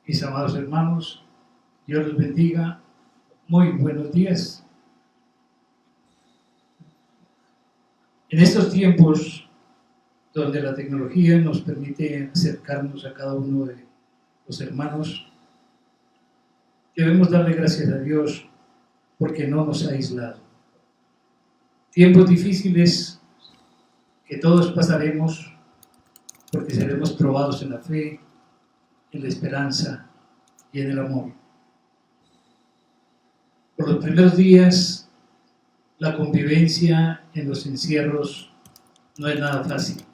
Mis amados hermanos, Dios los bendiga. Muy buenos días. En estos tiempos donde la tecnología nos permite acercarnos a cada uno de los hermanos, debemos darle gracias a Dios porque no nos ha aislado. Tiempos difíciles que todos pasaremos porque seremos probados en la fe, en la esperanza y en el amor. Por los primeros días, la convivencia en los encierros no es nada fácil,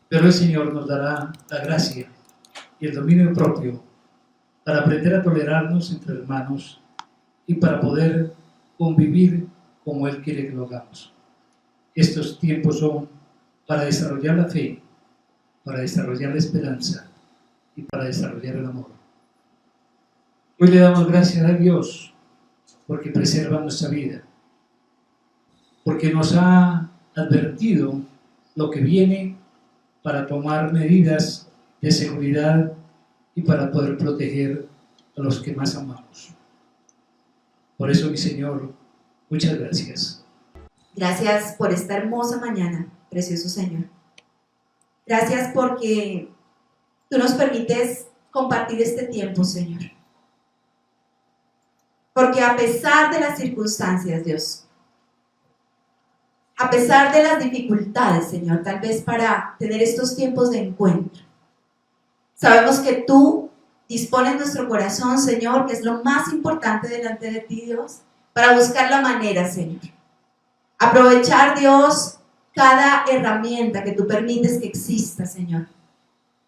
pero el Señor nos dará la gracia y el dominio propio para aprender a tolerarnos entre hermanos y para poder convivir como Él quiere que lo hagamos. Estos tiempos son para desarrollar la fe, para desarrollar la esperanza y para desarrollar el amor. Hoy le damos gracias a Dios porque preserva nuestra vida, porque nos ha advertido lo que viene para tomar medidas de seguridad y para poder proteger a los que más amamos. Por eso, mi Señor, muchas gracias. Gracias por esta hermosa mañana, precioso Señor. Gracias porque tú nos permites compartir este tiempo, Señor. Porque a pesar de las circunstancias, Dios, a pesar de las dificultades, Señor, tal vez para tener estos tiempos de encuentro, sabemos que tú dispones nuestro corazón, Señor, que es lo más importante delante de ti, Dios, para buscar la manera, Señor. Aprovechar, Dios, cada herramienta que tú permites que exista, Señor,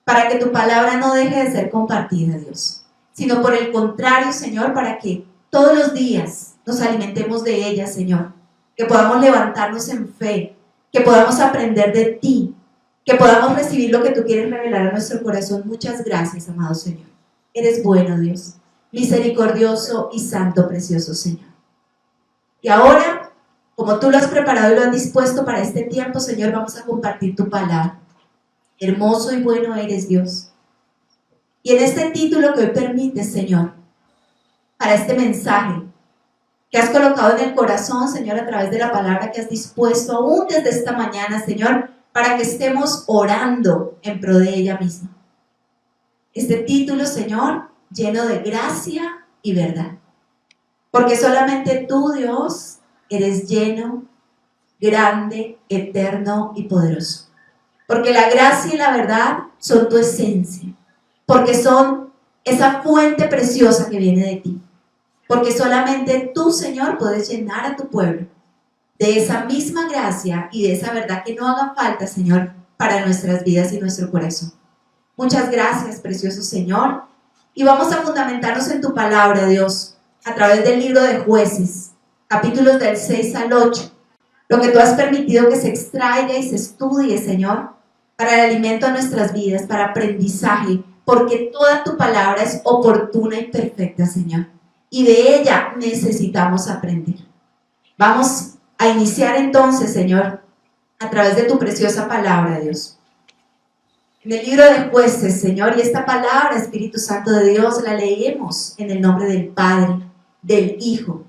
para que tu palabra no deje de ser compartida, Dios, sino por el contrario, Señor, para que todos los días nos alimentemos de ella, Señor, que podamos levantarnos en fe, que podamos aprender de ti, que podamos recibir lo que tú quieres revelar a nuestro corazón. Muchas gracias, amado Señor. Eres bueno, Dios, misericordioso y santo, precioso Señor. Y ahora, como tú lo has preparado y lo has dispuesto para este tiempo, Señor, vamos a compartir tu palabra. Hermoso y bueno eres, Dios. Y en este título que hoy permites, Señor, para este mensaje que has colocado en el corazón, Señor, a través de la palabra que has dispuesto aún desde esta mañana, Señor, para que estemos orando en pro de ella misma. Este título, Señor, lleno de gracia y verdad. Porque solamente tú, Dios, eres lleno, grande, eterno y poderoso. Porque la gracia y la verdad son tu esencia. Porque son esa fuente preciosa que viene de ti. Porque solamente tú, Señor, puedes llenar a tu pueblo de esa misma gracia y de esa verdad que no haga falta, Señor, para nuestras vidas y nuestro corazón. Muchas gracias, precioso Señor. Y vamos a fundamentarnos en tu palabra, Dios, a través del libro de Jueces, capítulos del 6 al 8. Lo que tú has permitido que se extraiga y se estudie, Señor, para el alimento de nuestras vidas, para aprendizaje, porque toda tu palabra es oportuna y perfecta, Señor. Y de ella necesitamos aprender. Vamos a iniciar entonces, Señor, a través de tu preciosa palabra, Dios. En el libro de Jueces, Señor, y esta palabra, Espíritu Santo de Dios, la leemos en el nombre del Padre, del Hijo,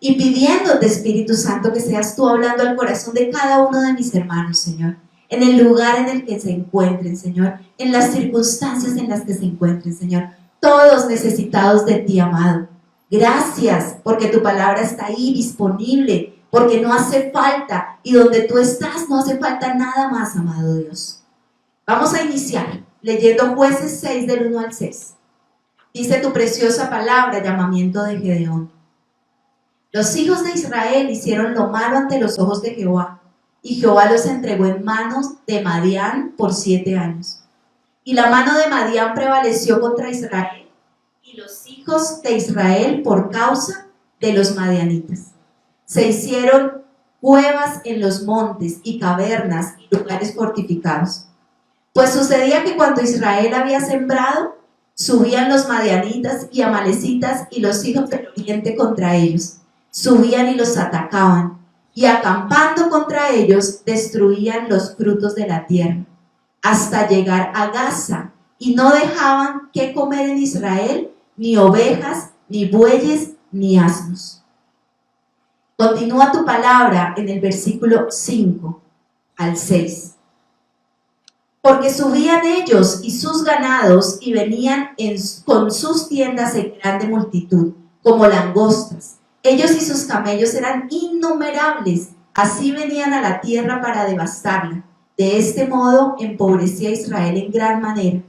y pidiéndote, Espíritu Santo, que seas tú hablando al corazón de cada uno de mis hermanos, Señor, en el lugar en el que se encuentren, Señor, en las circunstancias en las que se encuentren, Señor, todos necesitados de ti, amado. Gracias, porque tu palabra está ahí disponible, porque no hace falta, y donde tú estás no hace falta nada más, amado Dios. Vamos a iniciar leyendo Jueces 6 del 1 al 6. Dice tu preciosa palabra, llamamiento de Gedeón. Los hijos de Israel hicieron lo malo ante los ojos de Jehová, y Jehová los entregó en manos de Madián por 7 años. Y la mano de Madián prevaleció contra Israel, y los hijos de Israel por causa de los madianitas. Se hicieron cuevas en los montes y cavernas y lugares fortificados. Pues sucedía que cuando Israel había sembrado, subían los madianitas y amalecitas y los hijos del oriente contra ellos. Subían y los atacaban, y acampando contra ellos, destruían los frutos de la tierra, hasta llegar a Gaza y no dejaban qué comer en Israel, ni ovejas, ni bueyes, ni asnos. Continúa tu palabra en el versículo 5 al 6. Porque subían ellos y sus ganados y venían con sus tiendas en grande multitud, como langostas. Ellos y sus camellos eran innumerables, así venían a la tierra para devastarla. De este modo empobrecía Israel en gran manera,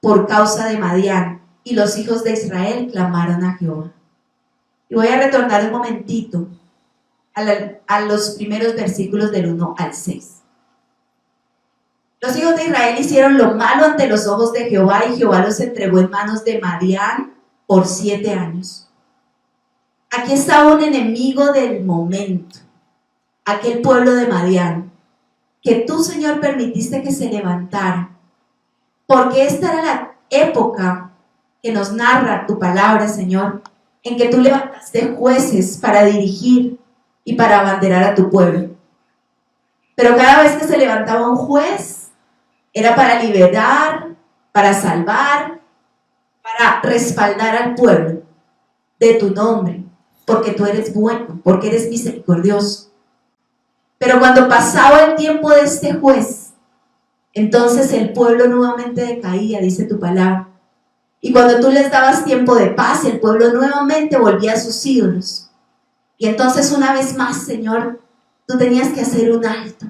por causa de Madián, y los hijos de clamaron a Jehová. Y voy a retornar un momentito a los primeros versículos del 1 al 6. Los hijos de Israel hicieron lo malo ante los ojos de Jehová, y Jehová los entregó en manos de Madián por 7 años. Aquí estaba un enemigo del momento, aquel pueblo de Madián, que tú, Señor, permitiste que se levantara, porque esta era la época que nos narra tu palabra, Señor, en que tú levantaste jueces para dirigir y para abanderar a tu pueblo. Pero cada vez que se levantaba un juez, era para liberar, para salvar, para respaldar al pueblo de tu nombre, porque tú eres bueno, porque eres misericordioso. Pero cuando pasaba el tiempo de este juez, entonces el pueblo nuevamente decaía, dice tu palabra. Y cuando tú les dabas tiempo de paz, el pueblo nuevamente volvía a sus ídolos. Y entonces una vez más, Señor, tú tenías que hacer un alto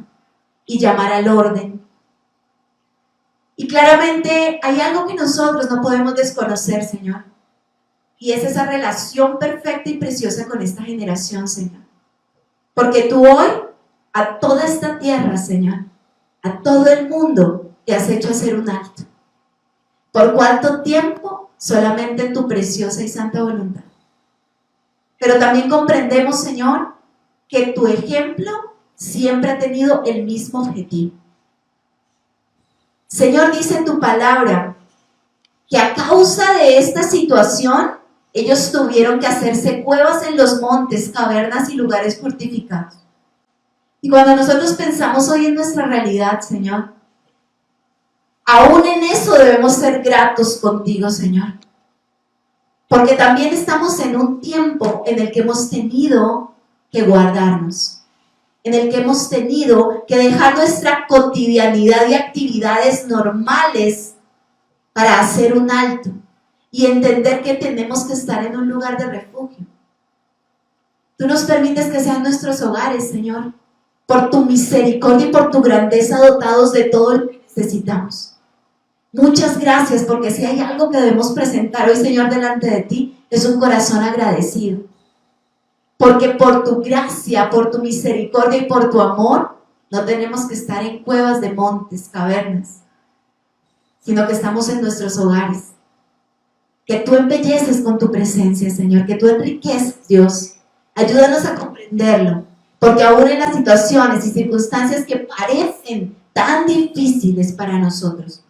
y llamar al orden. Y claramente hay algo que nosotros no podemos desconocer, Señor. Y es esa relación perfecta y preciosa con esta generación, Señor. Porque tú hoy, a toda esta tierra, Señor, a todo el mundo, te has hecho hacer un alto. ¿Por cuánto tiempo? Solamente en tu preciosa y santa voluntad. Pero también comprendemos, Señor, que tu ejemplo siempre ha tenido el mismo objetivo. Señor, dice tu palabra que a causa de esta situación, ellos tuvieron que hacerse cuevas en los montes, cavernas y lugares fortificados. Y cuando nosotros pensamos hoy en nuestra realidad, Señor, aún en eso debemos ser gratos contigo, Señor. Porque también estamos en un tiempo en el que hemos tenido que guardarnos, en el que hemos tenido que dejar nuestra cotidianidad y actividades normales para hacer un alto y entender que tenemos que estar en un lugar de refugio. Tú nos permites que sean nuestros hogares, Señor, por tu misericordia y por tu grandeza, dotados de todo lo que necesitamos. Muchas gracias, porque si hay algo que debemos presentar hoy, Señor, delante de ti, es un corazón agradecido. Porque por tu gracia, por tu misericordia y por tu amor, no tenemos que estar en cuevas de montes, cavernas, sino que estamos en nuestros hogares. Que tú embelleces con tu presencia, Señor, que tú enriqueces, Dios. Ayúdanos a comprenderlo, porque aún en las situaciones y circunstancias que parecen tan difíciles para nosotros,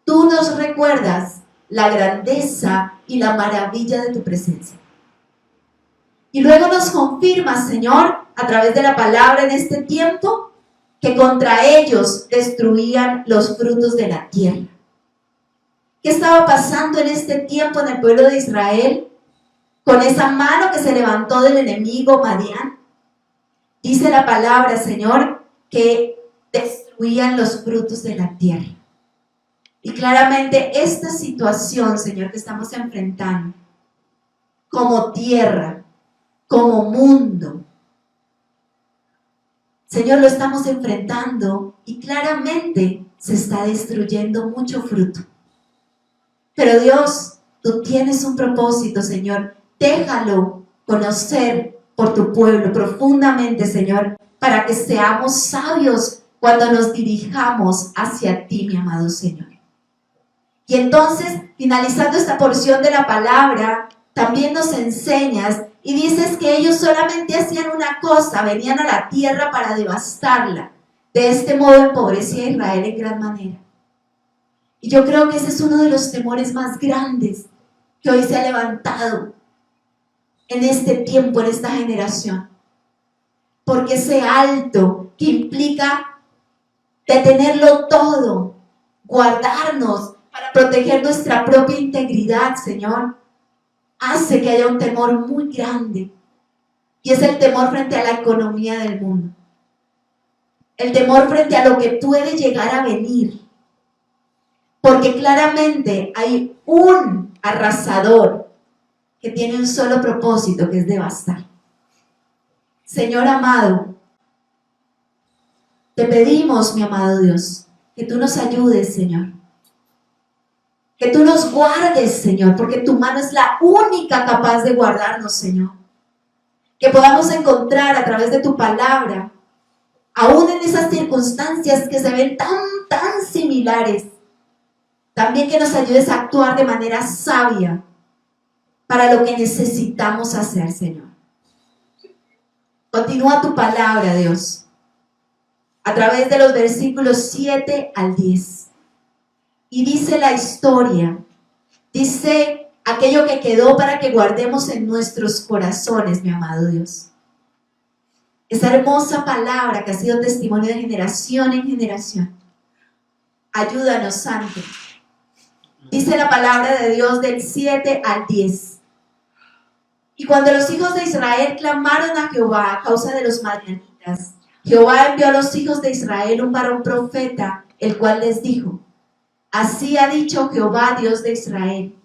tú nos recuerdas la grandeza y la maravilla de tu presencia. Y luego nos confirmas, Señor, a través de la palabra en este tiempo, que contra ellos destruían los frutos de la tierra. ¿Qué estaba pasando en este tiempo en el pueblo de Israel? Con esa mano que se levantó del enemigo Madián. Dice la palabra, Señor, que destruían los frutos de la tierra. Y claramente esta situación, Señor, que estamos enfrentando, como tierra, como mundo, Señor, lo estamos enfrentando y claramente se está destruyendo mucho fruto. Pero Dios, tú tienes un propósito, Señor. Déjalo conocer por tu pueblo profundamente, Señor, para que seamos sabios cuando nos dirijamos hacia ti, mi amado Señor. Y entonces, finalizando esta porción de la palabra, también nos enseñas y dices que ellos solamente hacían una cosa, venían a la tierra para devastarla. De este modo empobrecía a Israel en gran manera. Y yo creo que ese es uno de los temores más grandes que hoy se ha levantado en este tiempo, en esta generación. Porque ese alto que implica detenerlo todo, guardarnos, para proteger nuestra propia integridad, Señor, hace que haya un temor muy grande. Y es el temor frente a la economía del mundo. El temor frente a lo que puede llegar a venir. Porque claramente hay un arrasador que tiene un solo propósito, que es devastar. Señor amado, te pedimos, mi amado Dios, que tú nos ayudes, Señor. Que tú nos guardes, Señor, porque tu mano es la única capaz de guardarnos, Señor. Que podamos encontrar a través de tu palabra, aún en esas circunstancias que se ven tan similares, también que nos ayudes a actuar de manera sabia para lo que necesitamos hacer, Señor. Continúa tu palabra, Dios, a través de los versículos 7 al 10. Y dice la historia, dice aquello que quedó para que guardemos en nuestros corazones, mi amado Dios. Esa hermosa palabra que ha sido testimonio de generación en generación. Ayúdanos, Santo. Dice la palabra de Dios del 7 al 10. Y cuando los hijos de Israel clamaron a Jehová a causa de los madianitas, Jehová envió a los hijos de Israel un varón profeta, el cual les dijo: así ha dicho Jehová, Dios de Israel: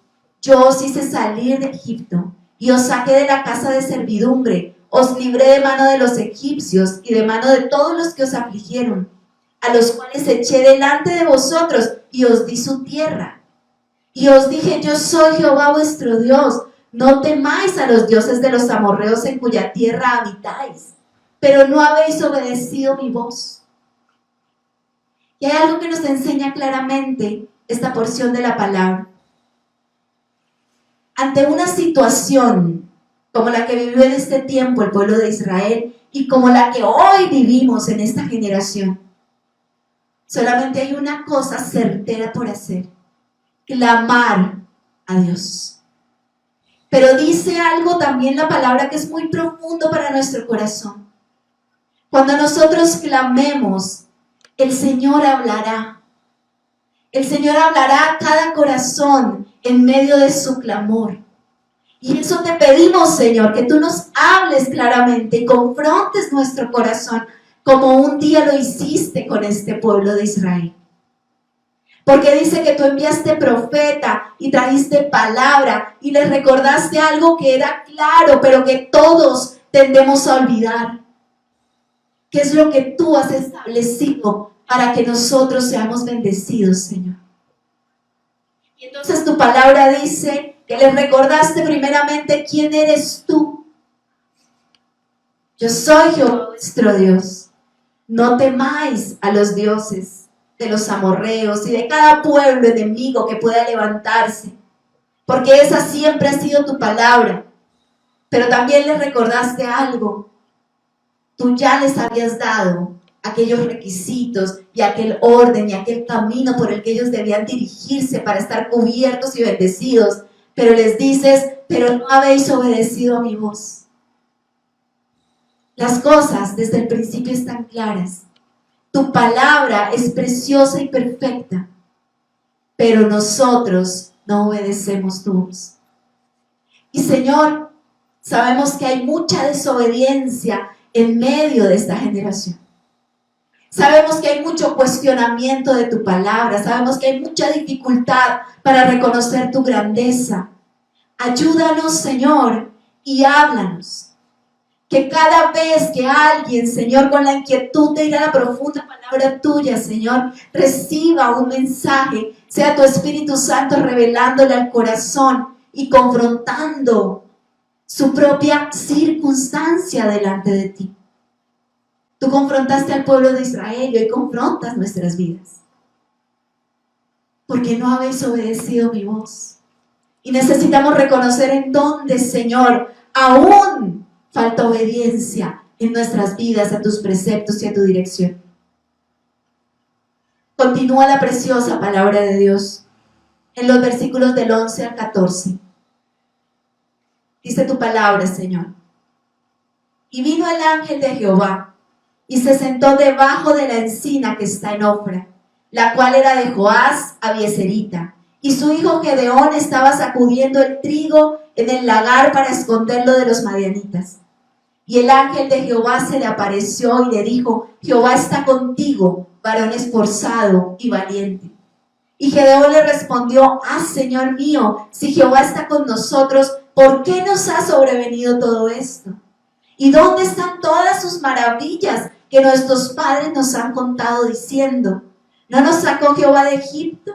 yo os hice salir de Egipto, y os saqué de la casa de servidumbre, os libré de mano de los egipcios, y de mano de todos los que os afligieron, a los cuales eché delante de vosotros, y os di su tierra. Y os dije: yo soy Jehová vuestro Dios, no temáis a los dioses de los amorreos en cuya tierra habitáis, pero no habéis obedecido mi voz. Y hay algo que nos enseña claramente esta porción de la palabra. Ante una situación como la que vivió en este tiempo el pueblo de Israel y como la que hoy vivimos en esta generación, solamente hay una cosa certera por hacer: clamar a Dios. Pero dice algo también la palabra que es muy profundo para nuestro corazón. Cuando nosotros clamemos, el Señor hablará. El Señor hablará a cada corazón en medio de su clamor. Y eso te pedimos, Señor, que tú nos hables claramente y confrontes nuestro corazón como un día lo hiciste con este pueblo de Israel. Porque dice que tú enviaste profeta y trajiste palabra y les recordaste algo que era claro, pero que todos tendemos a olvidar. ¿Qué es lo que tú has establecido para que nosotros seamos bendecidos, Señor? Y entonces tu palabra dice que les recordaste primeramente quién eres tú. Yo soy Jehová vuestro Dios. No temáis a los dioses de los amorreos y de cada pueblo enemigo que pueda levantarse, porque esa siempre ha sido tu palabra. Pero también les recordaste algo: tú ya les habías dado aquellos requisitos y aquel orden y aquel camino por el que ellos debían dirigirse para estar cubiertos y bendecidos, pero les dices: pero no habéis obedecido a mi voz. Las cosas desde el principio están claras. Tu palabra es preciosa y perfecta, pero nosotros no obedecemos tu voz. Y Señor, sabemos que hay mucha desobediencia en medio de esta generación. Sabemos que hay mucho cuestionamiento de tu palabra, sabemos que hay mucha dificultad para reconocer tu grandeza. Ayúdanos, Señor, y háblanos. Que cada vez que alguien, Señor, con la inquietud de ir a la profunda palabra tuya, Señor, reciba un mensaje, sea tu Espíritu Santo revelándole al corazón y confrontando su propia circunstancia delante de ti. Tú confrontaste al pueblo de Israel y hoy confrontas nuestras vidas. Porque no habéis obedecido mi voz. Y necesitamos reconocer en dónde, Señor, aún falta obediencia en nuestras vidas a tus preceptos y a tu dirección. Continúa la preciosa palabra de Dios en los versículos del 11 al 14. Dice tu palabra, Señor: y vino el ángel de Jehová y se sentó debajo de la encina que está en Ofra, la cual era de Joás Abieserita, y su hijo Gedeón estaba sacudiendo el trigo en el lagar para esconderlo de los madianitas. Y el ángel de Jehová se le apareció y le dijo: Jehová está contigo, varón esforzado y valiente. Y Gedeón le respondió: Señor mío, si Jehová está con nosotros, ¿por qué nos ha sobrevenido todo esto? ¿Y dónde están todas sus maravillas que nuestros padres nos han contado diciendo: ¿no nos sacó Jehová de Egipto?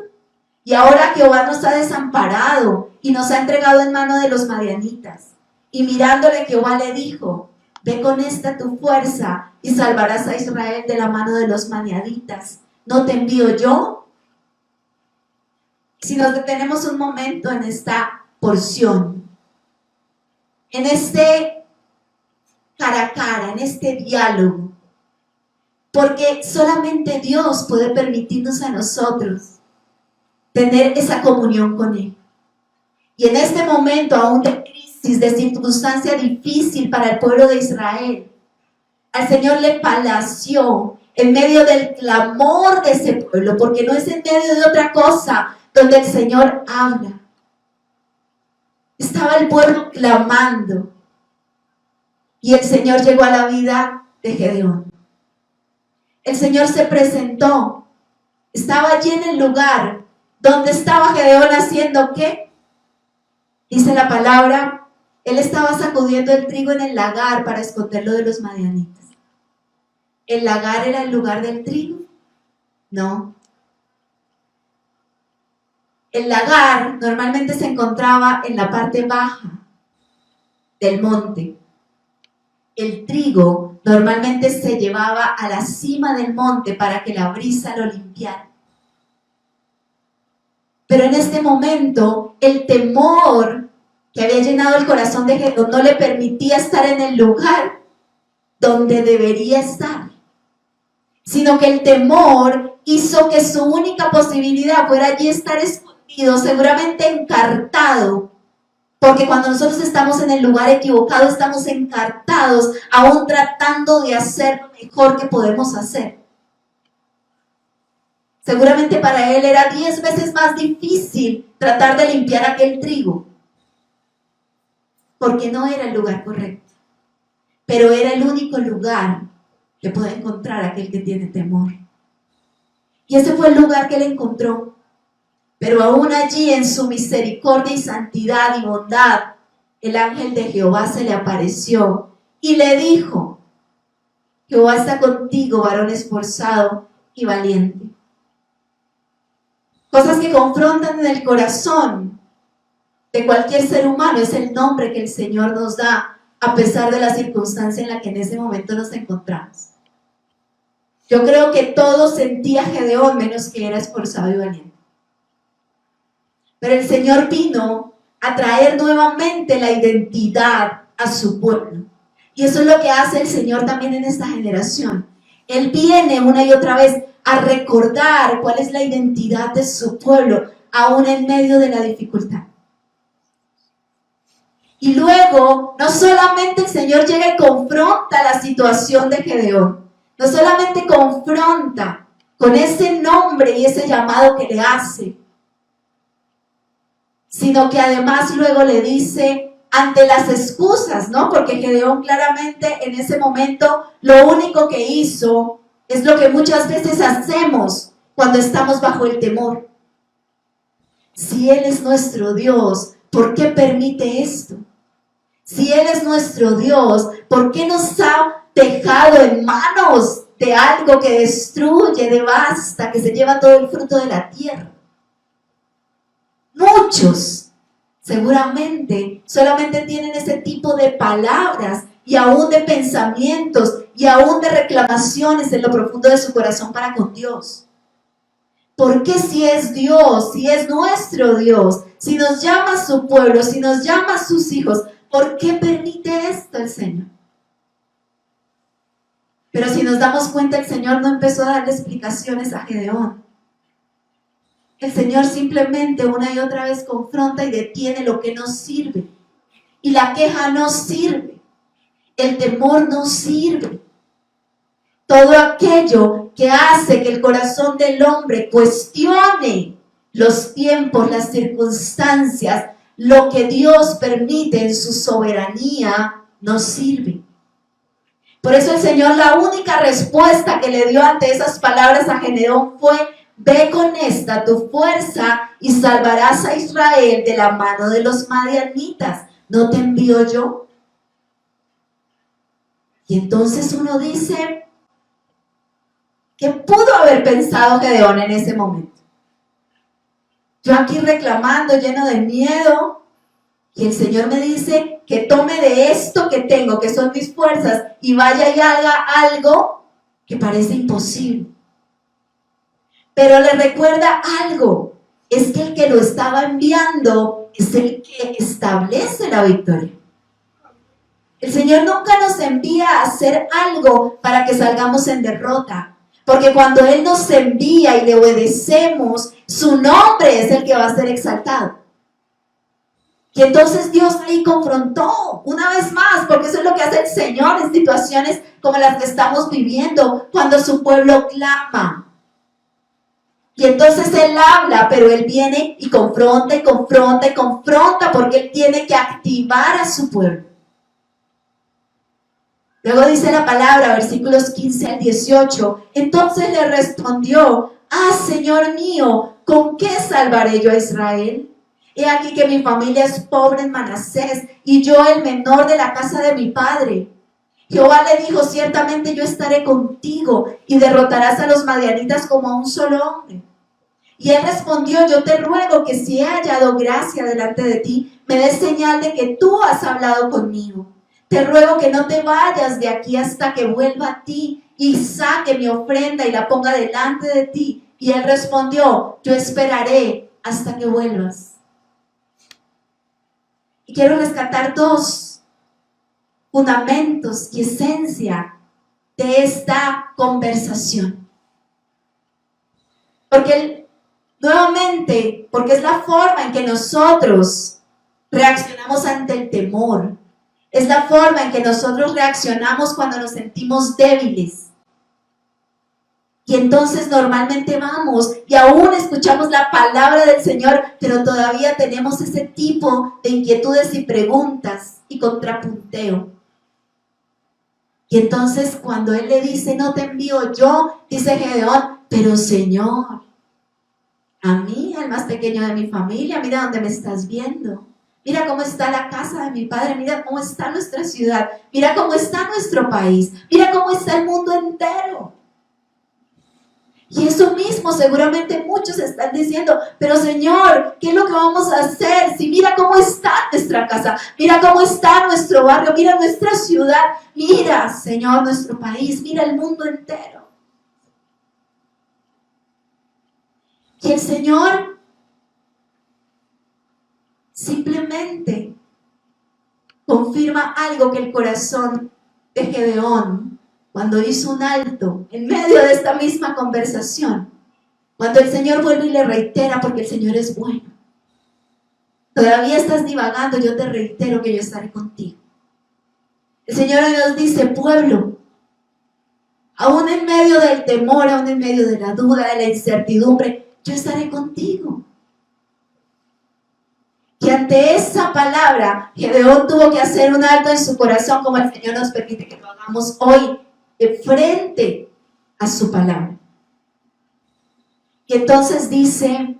Y ahora Jehová nos ha desamparado y nos ha entregado en mano de los madianitas. Y mirándole, Jehová le dijo: ve con esta tu fuerza y salvarás a Israel de la mano de los madianitas. ¿No te envío yo? Si nos detenemos un momento en esta porción, en este cara a cara, en este diálogo, porque solamente Dios puede permitirnos a nosotros tener esa comunión con Él. Y en este momento aún de crisis, de circunstancia difícil para el pueblo de Israel, al Señor le palació en medio del clamor de ese pueblo, porque no es en medio de otra cosa donde el Señor habla. Estaba el pueblo clamando y el Señor llegó a la vida de Gedeón. El Señor se presentó, estaba allí en el lugar donde estaba Gedeón haciendo ¿qué? Dice la palabra, él estaba sacudiendo el trigo en el lagar para esconderlo de los madianitas. ¿El lagar era el lugar del trigo? No. El lagar normalmente se encontraba en la parte baja del monte. El trigo normalmente se llevaba a la cima del monte para que la brisa lo limpiara. Pero en este momento, el temor que había llenado el corazón de Gedeón no le permitía estar en el lugar donde debería estar, sino que el temor hizo que su única posibilidad fuera allí estar escondido, seguramente encartado, porque cuando nosotros estamos en el lugar equivocado, estamos encartados, aún tratando de hacer lo mejor que podemos hacer. Seguramente para él era 10 veces más difícil tratar de limpiar aquel trigo, porque no era el lugar correcto, pero era el único lugar que puede encontrar aquel que tiene temor. Y ese fue el lugar que él encontró. Pero aún allí, en su misericordia y santidad y bondad, el ángel de Jehová se le apareció y le dijo: Jehová está contigo, varón esforzado y valiente. Cosas que confrontan en el corazón de cualquier ser humano es el nombre que el Señor nos da, a pesar de la circunstancia en la que en ese momento nos encontramos. Yo creo que todo sentía Gedeón menos que era esforzado y valiente. Pero el Señor vino a traer nuevamente la identidad a su pueblo. Y eso es lo que hace el Señor también en esta generación. Él viene una y otra vez a recordar cuál es la identidad de su pueblo, aún en medio de la dificultad. Y luego, no solamente el Señor llega y confronta la situación de Gedeón, no solamente confronta con ese nombre y ese llamado que le hace, sino que además luego le dice, ante las excusas, ¿no? Porque Gedeón claramente en ese momento lo único que hizo es lo que muchas veces hacemos cuando estamos bajo el temor. Si Él es nuestro Dios, ¿por qué permite esto? Si Él es nuestro Dios, ¿por qué nos ha dejado en manos de algo que destruye, devasta, que se lleva todo el fruto de la tierra? Muchos seguramente solamente tienen ese tipo de palabras y aún de pensamientos y aún de reclamaciones en lo profundo de su corazón para con Dios. ¿Por qué si es Dios, si es nuestro Dios, si nos llama a su pueblo, si nos llama a sus hijos, por qué permite esto el Señor? Pero si nos damos cuenta, el Señor no empezó a darle explicaciones a Gedeón. El Señor simplemente una y otra vez confronta y detiene lo que no sirve. Y la queja no sirve. El temor no sirve. Todo aquello que hace que el corazón del hombre cuestione los tiempos, las circunstancias, lo que Dios permite en su soberanía nos sirve. Por eso el Señor, la única respuesta que le dio ante esas palabras a Gedeón fue: ve con esta tu fuerza y salvarás a Israel de la mano de los madianitas. ¿No te envío yo? Y entonces uno dice, ¿qué pudo haber pensado Gedeón en ese momento? Yo aquí reclamando, lleno de miedo, y el Señor me dice que tome de esto que tengo, que son mis fuerzas, y vaya y haga algo que parece imposible. Pero le recuerda algo, es que el que lo estaba enviando es el que establece la victoria. El Señor nunca nos envía a hacer algo para que salgamos en derrota, porque cuando Él nos envía y le obedecemos, su nombre es el que va a ser exaltado. Y entonces Dios ahí confrontó una vez más, porque eso es lo que hace el Señor en situaciones como las que estamos viviendo, cuando su pueblo clama. Y entonces Él habla, pero Él viene y confronta y confronta y confronta, porque Él tiene que activar a su pueblo. Luego dice la palabra, versículos 15 al 18, entonces le respondió: Señor mío, ¿con qué salvaré yo a Israel? He aquí que mi familia es pobre en Manasés, y yo el menor de la casa de mi padre. Jehová le dijo: ciertamente yo estaré contigo, y derrotarás a los madianitas como a un solo hombre. Y él respondió: yo te ruego que si he hallado gracia delante de ti, me des señal de que tú has hablado conmigo. Te ruego que no te vayas de aquí hasta que vuelva a ti, y saque mi ofrenda y la ponga delante de ti. Y él respondió: yo esperaré hasta que vuelvas. Y quiero rescatar dos fundamentos y esencia de esta conversación. Porque porque es la forma en que nosotros reaccionamos ante el temor. Es la forma en que nosotros reaccionamos cuando nos sentimos débiles. Y entonces normalmente vamos y aún escuchamos la palabra del Señor, pero todavía tenemos ese tipo de inquietudes y preguntas y contrapunteo. Y entonces cuando Él le dice: no te envío yo, dice Gedeón: pero Señor, a mí, al más pequeño de mi familia, mira dónde me estás viendo. Mira cómo está la casa de mi padre, mira cómo está nuestra ciudad, mira cómo está nuestro país, mira cómo está el mundo entero. Y eso mismo seguramente muchos están diciendo: pero Señor, ¿qué es lo que vamos a hacer? Si mira cómo está nuestra casa, mira cómo está nuestro barrio, mira nuestra ciudad, mira, Señor, nuestro país, mira el mundo entero. Y el Señor simplemente confirma algo que el corazón de Gedeón, cuando hizo un alto en medio de esta misma conversación, cuando el Señor vuelve y le reitera, porque el Señor es bueno: todavía estás divagando, yo te reitero que yo estaré contigo. El Señor nos dice: pueblo, aún en medio del temor, aún en medio de la duda, de la incertidumbre, yo estaré contigo. Y ante esa palabra, Gedeón tuvo que hacer un alto en su corazón, como el Señor nos permite que lo hagamos hoy, de frente a su palabra. Y entonces dice,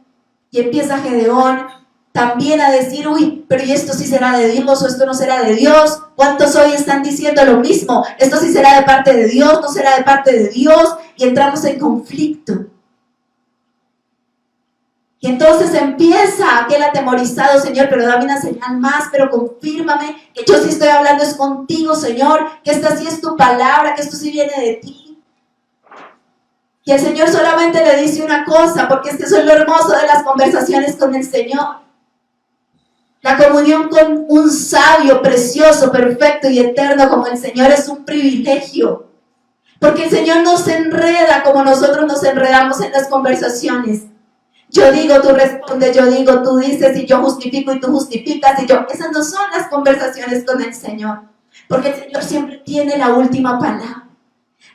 y empieza Gedeón también a decir: uy, pero ¿y esto sí será de Dios o esto no será de Dios? ¿Cuántos hoy están diciendo lo mismo? ¿Esto sí será de parte de Dios? ¿No será de parte de Dios? Y entramos en conflicto. Y entonces empieza aquel atemorizado: Señor, pero dame una señal más, pero confírmame que yo sí estoy hablando es contigo, Señor, que esta sí es tu palabra, que esto sí viene de ti. Y el Señor solamente le dice una cosa, porque es que eso es lo hermoso de las conversaciones con el Señor. La comunión con un sabio, precioso, perfecto y eterno como el Señor es un privilegio. Porque el Señor no se enreda como nosotros nos enredamos en las conversaciones. Yo digo, tú respondes, yo digo, tú dices, y yo justifico y tú justificas, y yo. Esas no son las conversaciones con el Señor, porque el Señor siempre tiene la última palabra.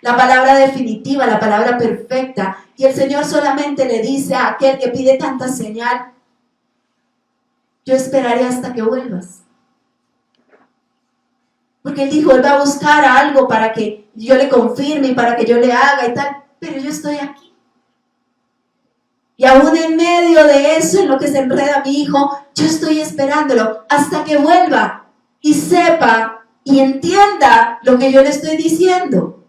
la palabra definitiva, la palabra perfecta. Y el Señor solamente le dice a aquel que pide tanta señal: yo esperaré hasta que vuelvas. Porque Él dijo, Él va a buscar algo para que yo le confirme y para que yo le haga y tal. Pero yo estoy aquí. Y aún en medio de eso, en lo que se enreda mi hijo, yo estoy esperándolo hasta que vuelva y sepa y entienda lo que yo le estoy diciendo.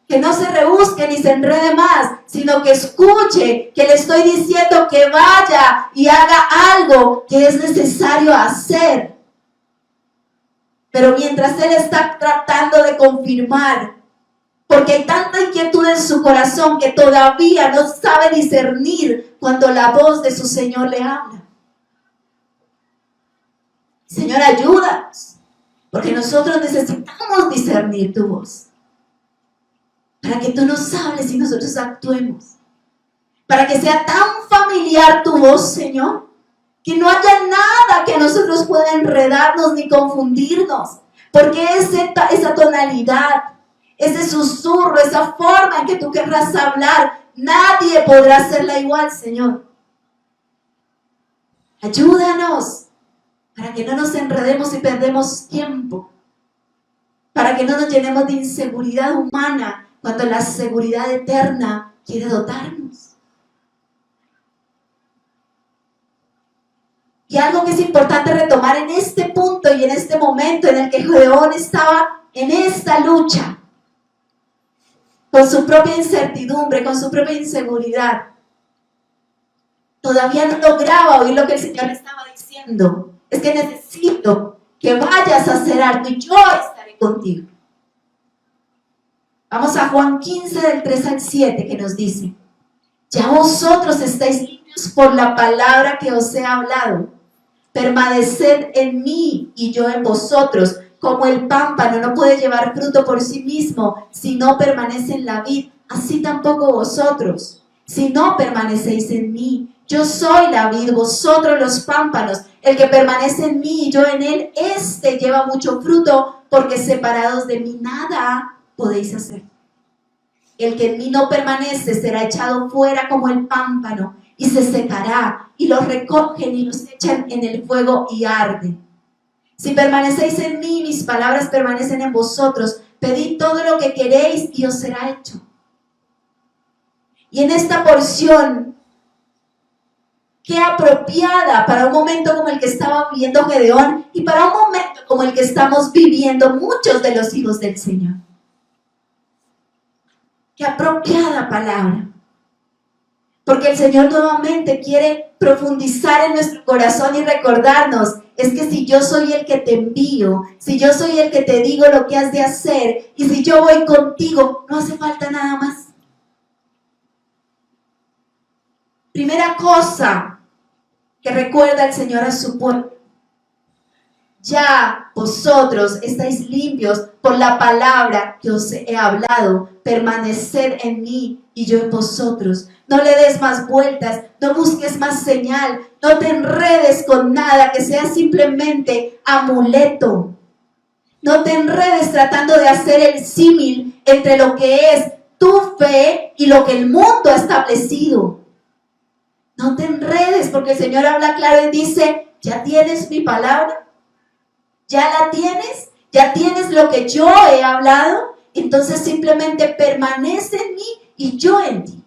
Que no se rebusque ni se enrede más, sino que escuche que le estoy diciendo que vaya y haga algo que es necesario hacer. Pero mientras él está tratando de confirmar, porque hay tanta inquietud en su corazón que todavía no sabe discernir cuando la voz de su Señor le habla. Señor, ayúdanos, porque nosotros necesitamos discernir tu voz. Para que tú nos hables y nosotros actuemos. Para que sea tan familiar tu voz, Señor, que no haya nada que a nosotros pueda enredarnos ni confundirnos. Porque esa tonalidad, ese susurro, esa forma en que tú querrás hablar, nadie podrá hacerla igual, Señor. Ayúdanos para que no nos enredemos y perdemos tiempo. Para que no nos llenemos de inseguridad humana cuando la seguridad eterna quiere dotarnos. Y algo que es importante retomar en este punto y en este momento en el que Gedeón estaba en esta lucha, con su propia incertidumbre, con su propia inseguridad, todavía no lograba oír lo que el Señor le estaba diciendo. Es que necesito que vayas a hacer algo y yo estaré contigo. Vamos a Juan 15 del 3 al 7 que nos dice: ya vosotros estáis limpios por la palabra que os he hablado. Permaneced en mí y yo en vosotros. Como el pámpano no puede llevar fruto por sí mismo si no permanece en la vid, así tampoco vosotros, si no permanecéis en mí. Yo soy la vid, vosotros los pámpanos. El que permanece en mí y yo en él, éste lleva mucho fruto, porque separados de mí nada podéis hacer. El que en mí no permanece será echado fuera como el pámpano y se secará, y los recogen y los echan en el fuego y arden. Si permanecéis en mí, mis palabras permanecen en vosotros, pedid todo lo que queréis y os será hecho. Y en esta porción, qué apropiada para un momento como el que estaba viviendo Gedeón y para un momento como el que estamos viviendo muchos de los hijos del Señor. Qué apropiada palabra. Porque el Señor nuevamente quiere profundizar en nuestro corazón y recordarnos, es que si yo soy el que te envío, si yo soy el que te digo lo que has de hacer, y si yo voy contigo, no hace falta nada más. Primera cosa que recuerda el Señor a su pueblo: ya vosotros estáis limpios por la palabra que os he hablado. Permaneced en mí y yo en vosotros. No le des más vueltas, no busques más señal, no te enredes con nada que sea simplemente amuleto. No te enredes tratando de hacer el símil entre lo que es tu fe y lo que el mundo ha establecido. No te enredes, porque el Señor habla claro y dice: ¿ya tienes mi palabra? ¿Ya la tienes? ¿Ya tienes lo que yo he hablado? Entonces simplemente permanece en mí y yo en ti.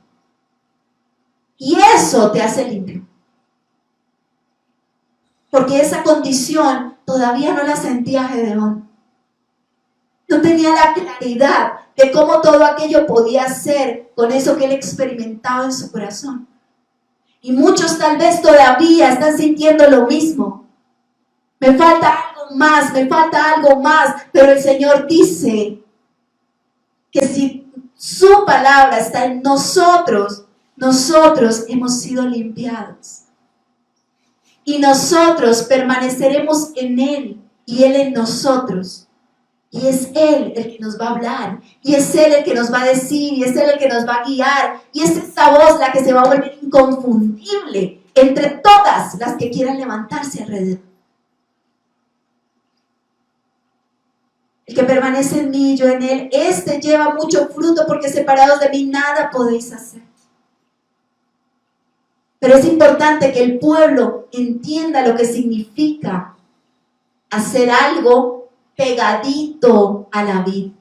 Y eso te hace limpio. Porque esa condición todavía no la sentía Gedeón. No tenía la claridad de cómo todo aquello podía ser con eso que él experimentaba en su corazón. Y muchos tal vez todavía están sintiendo lo mismo. Me falta algo más, me falta algo más. Pero el Señor dice que si su palabra está en nosotros, nosotros hemos sido limpiados. Y nosotros permaneceremos en Él y Él en nosotros. Y es Él el que nos va a hablar. Y es Él el que nos va a decir. Y es Él el que nos va a guiar. Y es esa voz la que se va a volver inconfundible entre todas las que quieran levantarse alrededor. El que permanece en mí y yo en él, este lleva mucho fruto, porque separados de mí nada podéis hacer. Pero es importante que el pueblo entienda lo que significa hacer algo pegadito a la vid,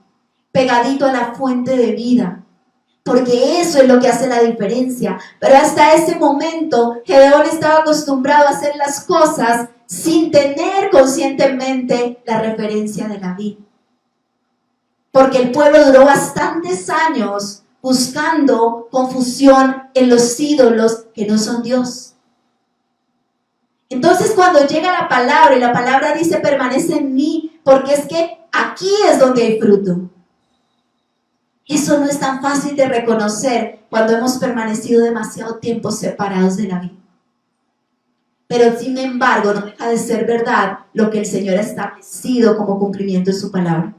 pegadito a la fuente de vida, porque eso es lo que hace la diferencia. Pero hasta ese momento Gedeón estaba acostumbrado a hacer las cosas sin tener conscientemente la referencia de la vid, porque el pueblo duró bastantes años buscando confusión en los ídolos que no son Dios. Entonces cuando llega la palabra y la palabra dice permanece en mí, porque es que aquí es donde hay fruto. Eso no es tan fácil de reconocer cuando hemos permanecido demasiado tiempo separados de la vida. Pero sin embargo no deja de ser verdad lo que el Señor ha establecido como cumplimiento de su palabra.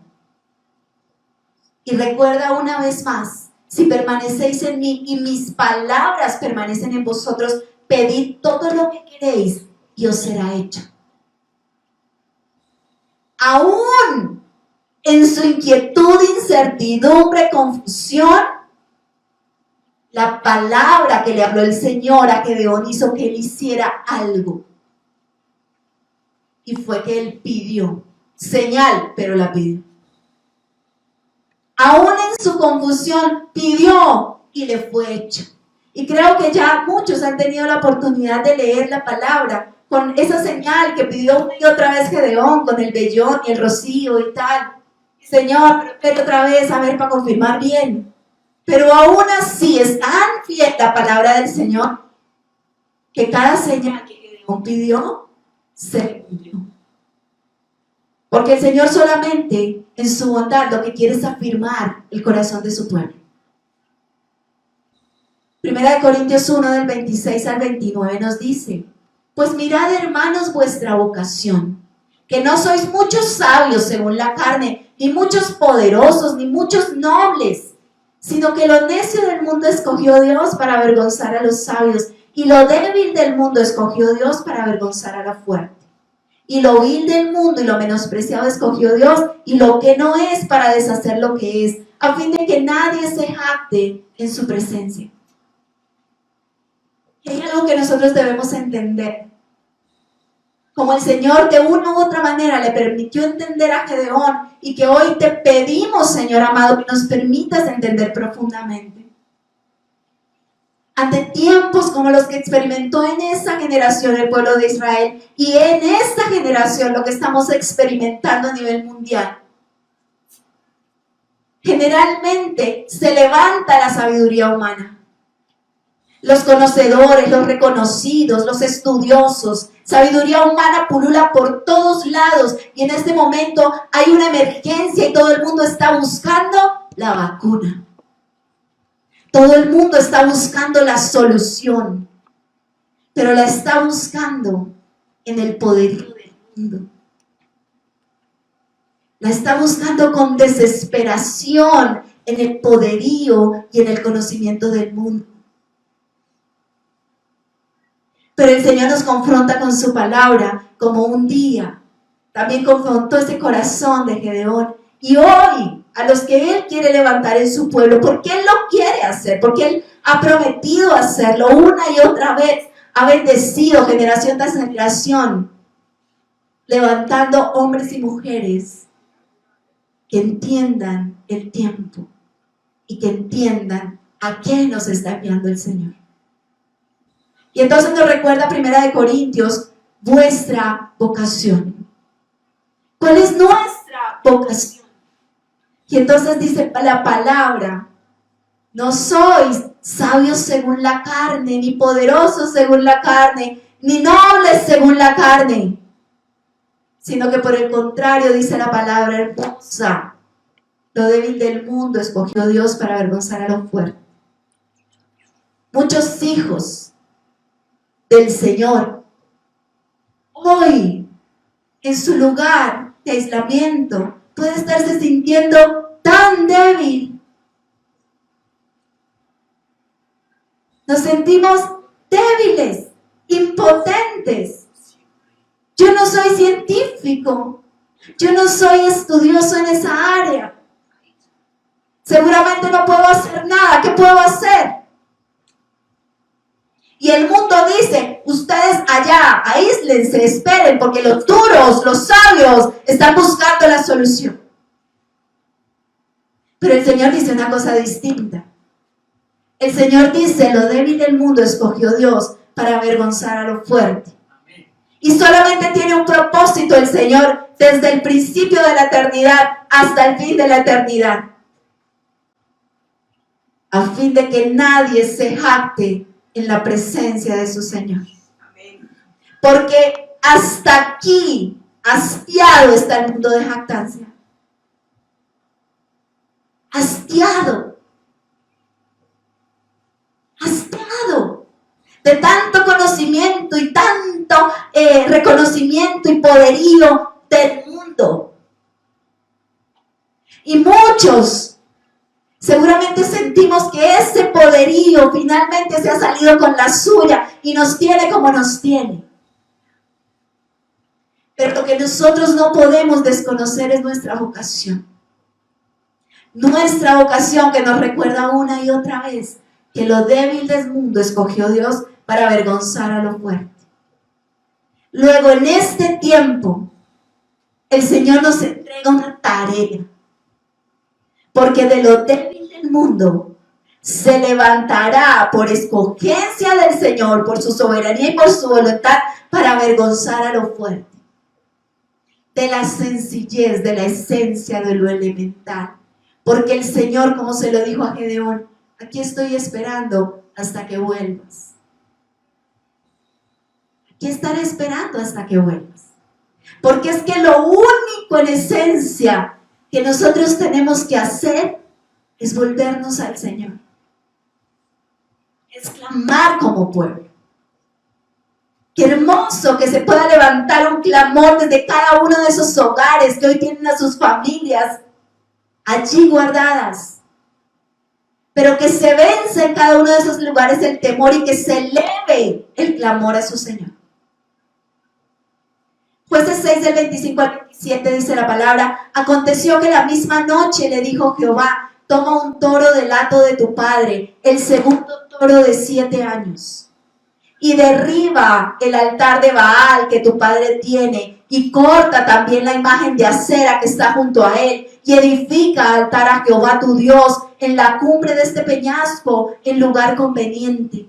Y recuerda una vez más, si permanecéis en mí y mis palabras permanecen en vosotros, pedid todo lo que queréis y os será hecho. Aún en su inquietud, incertidumbre, confusión, la palabra que le habló el Señor a Gedeón hizo que él hiciera algo. Y fue que él pidió señal, pero la pidió. Aún en su confusión pidió y le fue hecho. Y creo que ya muchos han tenido la oportunidad de leer la palabra con esa señal que pidió una y otra vez Gedeón, con el vellón y el rocío y tal. Señor, pero otra vez, a ver, para confirmar bien. Pero aún así es tan fiel la palabra del Señor que cada señal que Gedeón pidió se cumplió. Porque el Señor solamente en su bondad lo que quiere es afirmar el corazón de su pueblo. Primera de Corintios 1 del 26 al 29 nos dice: pues mirad, hermanos, vuestra vocación, que no sois muchos sabios según la carne, ni muchos poderosos, ni muchos nobles, sino que lo necio del mundo escogió Dios para avergonzar a los sabios, y lo débil del mundo escogió Dios para avergonzar a la fuerte. Y lo vil del mundo y lo menospreciado escogió Dios, y lo que no es para deshacer lo que es, a fin de que nadie se jacte en su presencia. Y hay algo que nosotros debemos entender. Como el Señor de una u otra manera le permitió entender a Gedeón, y que hoy te pedimos, Señor amado, que nos permitas entender profundamente. Ante tiempos como los que experimentó en esa generación el pueblo de Israel, y en esta generación lo que estamos experimentando a nivel mundial, generalmente se levanta la sabiduría humana. Los conocedores, los reconocidos, los estudiosos, sabiduría humana pulula por todos lados, y en este momento hay una emergencia y todo el mundo está buscando la vacuna. Todo el mundo está buscando la solución, pero la está buscando en el poderío del mundo. La está buscando con desesperación en el poderío y en el conocimiento del mundo. Pero el Señor nos confronta con su palabra, como un día también confrontó ese corazón de Gedeón. Y hoy, a los que Él quiere levantar en su pueblo, porque Él lo quiere hacer, porque Él ha prometido hacerlo una y otra vez, ha bendecido generación tras generación, levantando hombres y mujeres que entiendan el tiempo y que entiendan a qué nos está enviando el Señor. Y entonces nos recuerda 1 Corintios, vuestra vocación. ¿Cuál es nuestra vocación? Y entonces dice la palabra: no sois sabios según la carne, ni poderosos según la carne, ni nobles según la carne, sino que por el contrario, dice la palabra hermosa, lo débil del mundo escogió Dios para avergonzar a lo fuerte. Muchos hijos del Señor hoy, en su lugar de aislamiento, puede estarse sintiendo tan débil. Nos sentimos débiles, impotentes. Yo no soy científico, Yo no soy estudioso en esa área. Seguramente no puedo hacer nada. ¿Qué puedo hacer? Y el mundo dice, ustedes allá, aíslense, esperen, porque los duros, los sabios, están buscando la solución. Pero el Señor dice una cosa distinta. El Señor dice, lo débil del mundo escogió Dios para avergonzar a lo fuerte. Y solamente tiene un propósito el Señor desde el principio de la eternidad hasta el fin de la eternidad. A fin de que nadie se jacte en la presencia de su Señor. Porque hasta aquí, hastiado está el mundo de jactancia. Hastiado. Hastiado. De tanto conocimiento y tanto reconocimiento y poderío del mundo. Y muchos seguramente sentimos que ese poderío finalmente se ha salido con la suya y nos tiene como nos tiene. Pero lo que nosotros no podemos desconocer es nuestra vocación. Nuestra vocación que nos recuerda una y otra vez que lo débil del mundo escogió Dios para avergonzar a lo fuerte. Luego, en este tiempo, el Señor nos entrega una tarea. Porque de lo débil del mundo se levantará por escogencia del Señor, por su soberanía y por su voluntad, para avergonzar a lo fuerte. De la sencillez, de la esencia de lo elemental. Porque el Señor, como se lo dijo a Gedeón, aquí estoy esperando hasta que vuelvas. Aquí estaré esperando hasta que vuelvas. Porque es que lo único en esencia que nosotros tenemos que hacer es volvernos al Señor. Es clamar como pueblo. Qué hermoso que se pueda levantar un clamor desde cada uno de esos hogares que hoy tienen a sus familias allí guardadas. Pero que se vence en cada uno de esos lugares el temor y que se eleve el clamor a su Señor. Jueces 6 del 25 al 27 dice la palabra: aconteció que la misma noche le dijo Jehová: toma un toro del hato de tu padre, el segundo toro de 7 años, y derriba el altar de Baal que tu padre tiene, y corta también la imagen de acera que está junto a él, y edifica altar a Jehová tu Dios en la cumbre de este peñasco, en lugar conveniente.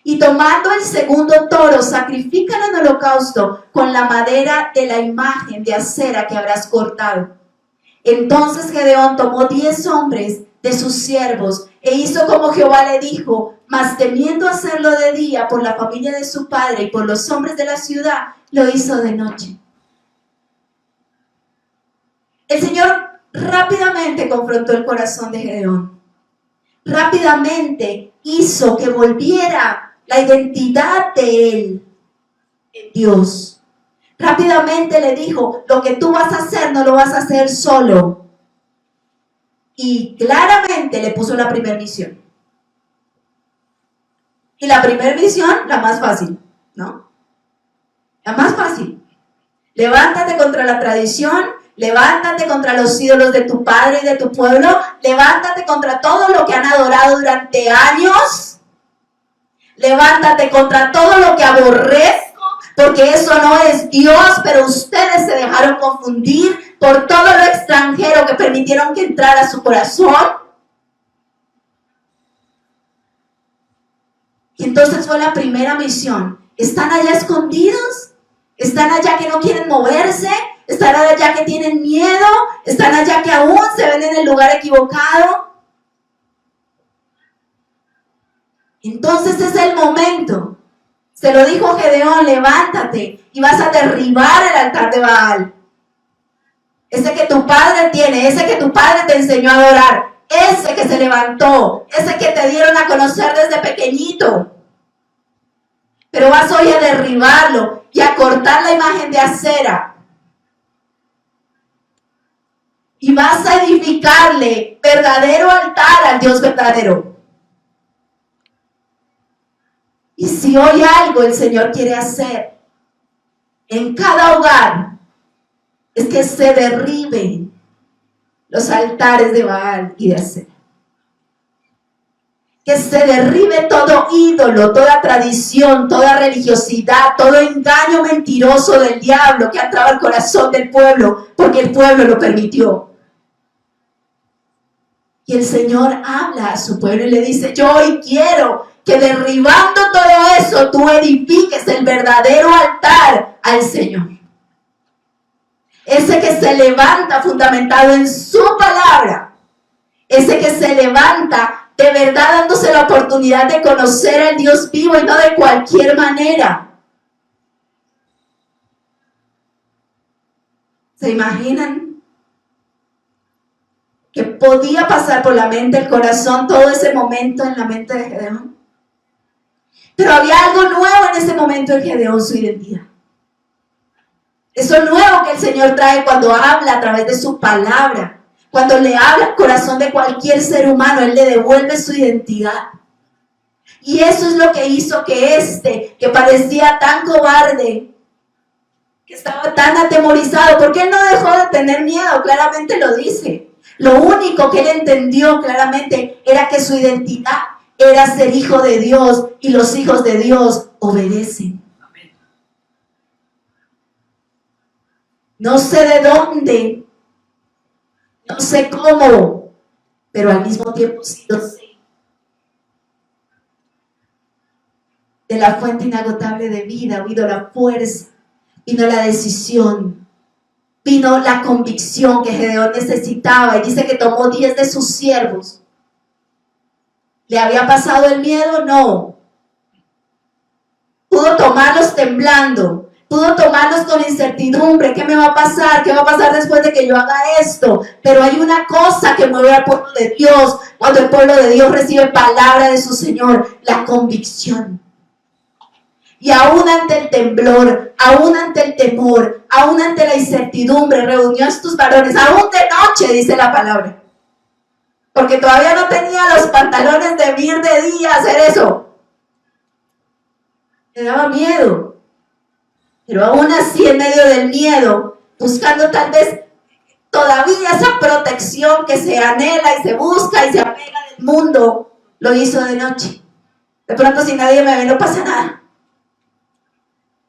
Y tomando el segundo toro, sacrifícalo en holocausto con la madera de la imagen de acera que habrás cortado. Entonces Gedeón tomó 10 hombres de sus siervos e hizo como Jehová le dijo, mas temiendo hacerlo de día por la familia de su padre y por los hombres de la ciudad, lo hizo de noche. El Señor rápidamente confrontó el corazón de Gedeón. Rápidamente hizo que volviera la identidad de él en Dios. Rápidamente le dijo, lo que tú vas a hacer no lo vas a hacer solo. Y claramente le puso la primera misión. Y la primera misión, la más fácil, ¿no? La más fácil. Levántate contra la tradición, levántate contra los ídolos de tu padre y de tu pueblo, levántate contra todo lo que han adorado durante años. Levántate contra todo lo que aborrezco, porque eso no es Dios, pero ustedes se dejaron confundir por todo lo extranjero que permitieron que entrara a su corazón. Y entonces fue la primera misión. ¿Están allá escondidos? ¿Están allá que no quieren moverse? ¿Están allá que tienen miedo? ¿Están allá que aún se ven en el lugar equivocado? Entonces es el momento. Se lo dijo Gedeón, levántate y vas a derribar el altar de Baal. Ese que tu padre tiene, ese que tu padre te enseñó a adorar, ese que se levantó, ese que te dieron a conocer desde pequeñito. Pero vas hoy a derribarlo y a cortar la imagen de acera. Y vas a edificarle verdadero altar al Dios verdadero. Y si hoy algo el Señor quiere hacer en cada hogar, es que se derriben los altares de Baal y de Acera. Que se derribe todo ídolo, toda tradición, toda religiosidad, todo engaño mentiroso del diablo que ha entrado al corazón del pueblo, porque el pueblo lo permitió. Y el Señor habla a su pueblo y le dice: yo hoy quiero que derribando todo eso, tú edifiques el verdadero altar al Señor. Ese que se levanta fundamentado en su palabra. Ese que se levanta de verdad dándose la oportunidad de conocer al Dios vivo y no de cualquier manera. ¿Se imaginan que podía pasar por la mente, el corazón, todo ese momento en la mente de Gedeón? Pero había algo nuevo en ese momento en Gedeón, su identidad. Eso nuevo que el Señor trae cuando habla a través de su palabra. Cuando le habla al corazón de cualquier ser humano, Él le devuelve su identidad. Y eso es lo que hizo que que parecía tan cobarde, que estaba tan atemorizado, porque él no dejó de tener miedo, claramente lo dice. Lo único que él entendió claramente era que su identidad era ser hijo de Dios, y los hijos de Dios obedecen. No sé de dónde, no sé cómo, pero al mismo tiempo sí lo sé. De la fuente inagotable de vida vino la fuerza, vino la decisión, vino la convicción que Gedeón necesitaba, y dice que tomó 10 de sus siervos. ¿Le había pasado el miedo? No. Pudo tomarlos temblando, pudo tomarlos con incertidumbre. ¿Qué me va a pasar? ¿Qué va a pasar después de que yo haga esto? Pero hay una cosa que mueve al pueblo de Dios cuando el pueblo de Dios recibe palabra de su Señor: la convicción. Y aún ante el temblor, aún ante el temor, aún ante la incertidumbre, reunió a estos varones, aún de noche, dice la palabra. Porque todavía no tenía los pantalones de ir de día a hacer eso. Le daba miedo. Pero aún así, en medio del miedo, buscando tal vez todavía esa protección que se anhela y se busca y se apega del mundo, lo hizo de noche. De pronto, si nadie me ve, no pasa nada.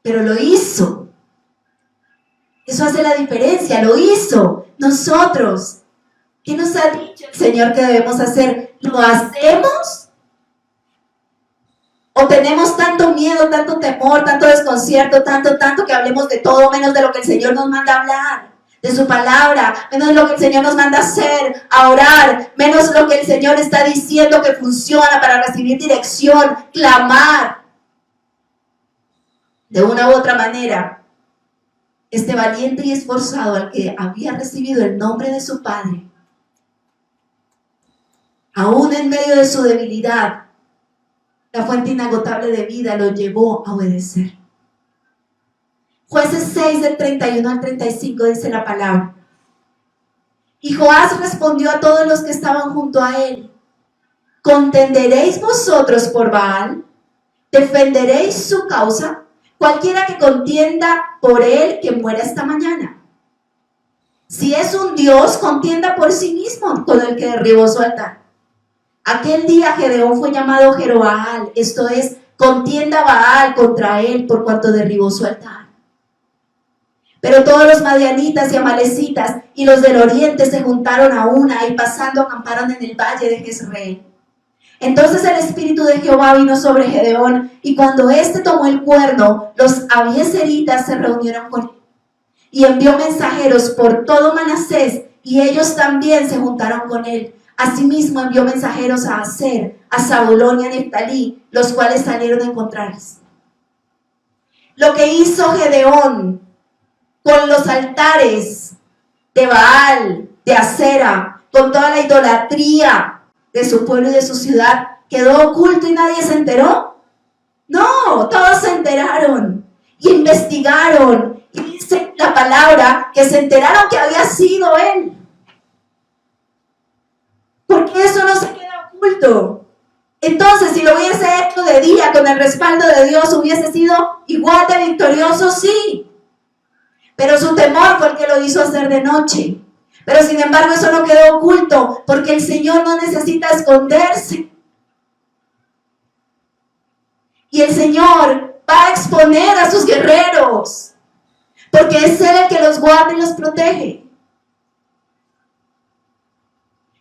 Pero lo hizo. Eso hace la diferencia, lo hizo. Nosotros, ¿qué nos ha dicho el Señor que debemos hacer? ¿Lo hacemos? ¿O tenemos tanto miedo, tanto temor, tanto desconcierto, tanto que hablemos de todo menos de lo que el Señor nos manda a hablar? De su palabra, menos de lo que el Señor nos manda a hacer, a orar, menos lo que el Señor está diciendo que funciona para recibir dirección, clamar. De una u otra manera, este valiente y esforzado, al que había recibido el nombre de su Padre, aún en medio de su debilidad, la fuente inagotable de vida lo llevó a obedecer. Jueces 6, del 31 al 35, dice la palabra: y Joás respondió a todos los que estaban junto a él: ¿contenderéis vosotros por Baal? ¿Defenderéis su causa? Cualquiera que contienda por él, que muera esta mañana. Si es un Dios, contienda por sí mismo con el que derribó su altar. Aquel día Gedeón fue llamado Jerobaal, esto es, contienda Baal contra él por cuanto derribó su altar. Pero todos los madianitas y amalecitas y los del oriente se juntaron a una, y pasando acamparon en el valle de Jezreel. Entonces el espíritu de Jehová vino sobre Gedeón, y cuando éste tomó el cuerno, los abiezeritas se reunieron con él, y envió mensajeros por todo Manasés, y ellos también se juntaron con él. Asimismo envió mensajeros a Aser, a Zabulón y a Neftalí, los cuales salieron a encontrarles. Lo que hizo Gedeón con los altares de Baal, de Acera, con toda la idolatría de su pueblo y de su ciudad, ¿quedó oculto y nadie se enteró? No, todos se enteraron y investigaron, y dice la palabra que se enteraron que había sido él. Porque eso no se queda oculto. Entonces, si lo hubiese hecho de día con el respaldo de Dios, ¿hubiese sido igual de victorioso? Sí. pero su temor fue el que lo hizo hacer de noche. Pero sin embargo eso no quedó oculto, porque el Señor no necesita esconderse. Y el Señor va a exponer a sus guerreros, porque es Él el que los guarda y los protege.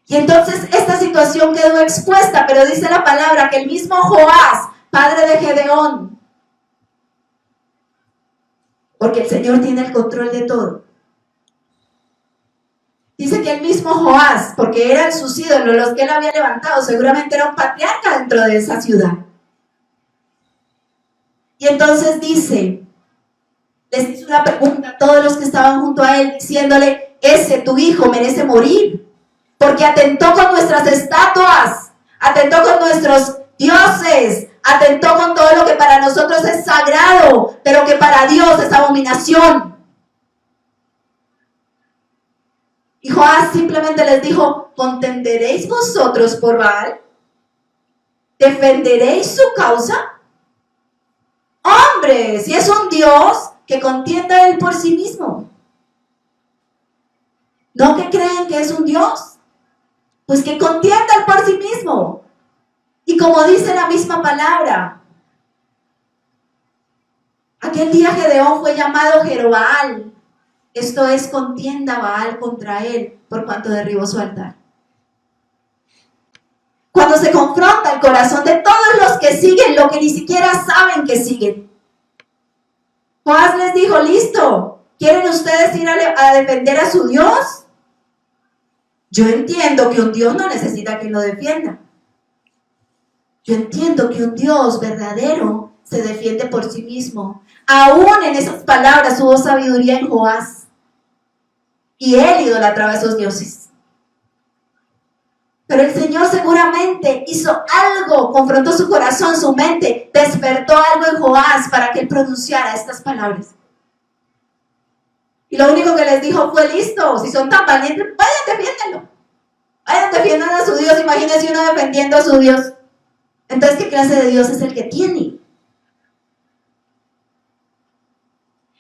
Y entonces esta situación quedó expuesta, pero dice la palabra que el mismo Joás, padre de Gedeón, porque el Señor tiene el control de todo. Dice que el mismo Joás, porque eran sus ídolos los que él había levantado, seguramente era un patriarca dentro de esa ciudad. Y entonces dice, les hizo una pregunta a todos los que estaban junto a él, diciéndole, ese tu hijo merece morir, porque atentó con nuestras estatuas, atentó con nuestros dioses, atentó con todo lo que para nosotros es sagrado, pero que para Dios es abominación. Y Joás simplemente les dijo, ¿contenderéis vosotros por Baal? ¿Defenderéis su causa? Hombre, si es un Dios, que contienda él por sí mismo. ¿No que creen que es un Dios? Pues que contienda él por sí mismo. Y como dice la misma palabra, aquel día Gedeón fue llamado Jerobbaal. Esto es, contienda Baal contra él por cuanto derribó su altar. Cuando se confronta el corazón de todos los que siguen lo que ni siquiera saben que siguen, Joás les dijo, listo, ¿quieren ustedes ir a defender a su Dios? Yo entiendo que un Dios no necesita que lo defienda. Yo entiendo que un Dios verdadero se defiende por sí mismo. Aún en esas palabras hubo sabiduría en Joás. Y él idolatraba a esos dioses. Pero el Señor seguramente hizo algo, confrontó su corazón, su mente, despertó algo en Joás para que él pronunciara estas palabras. Y lo único que les dijo fue, listo, si son tan valientes, vayan, defiéndanlo. Vayan, defiendan a su Dios. Imagínense uno defendiendo a su Dios. Entonces, ¿qué clase de Dios es el que tiene?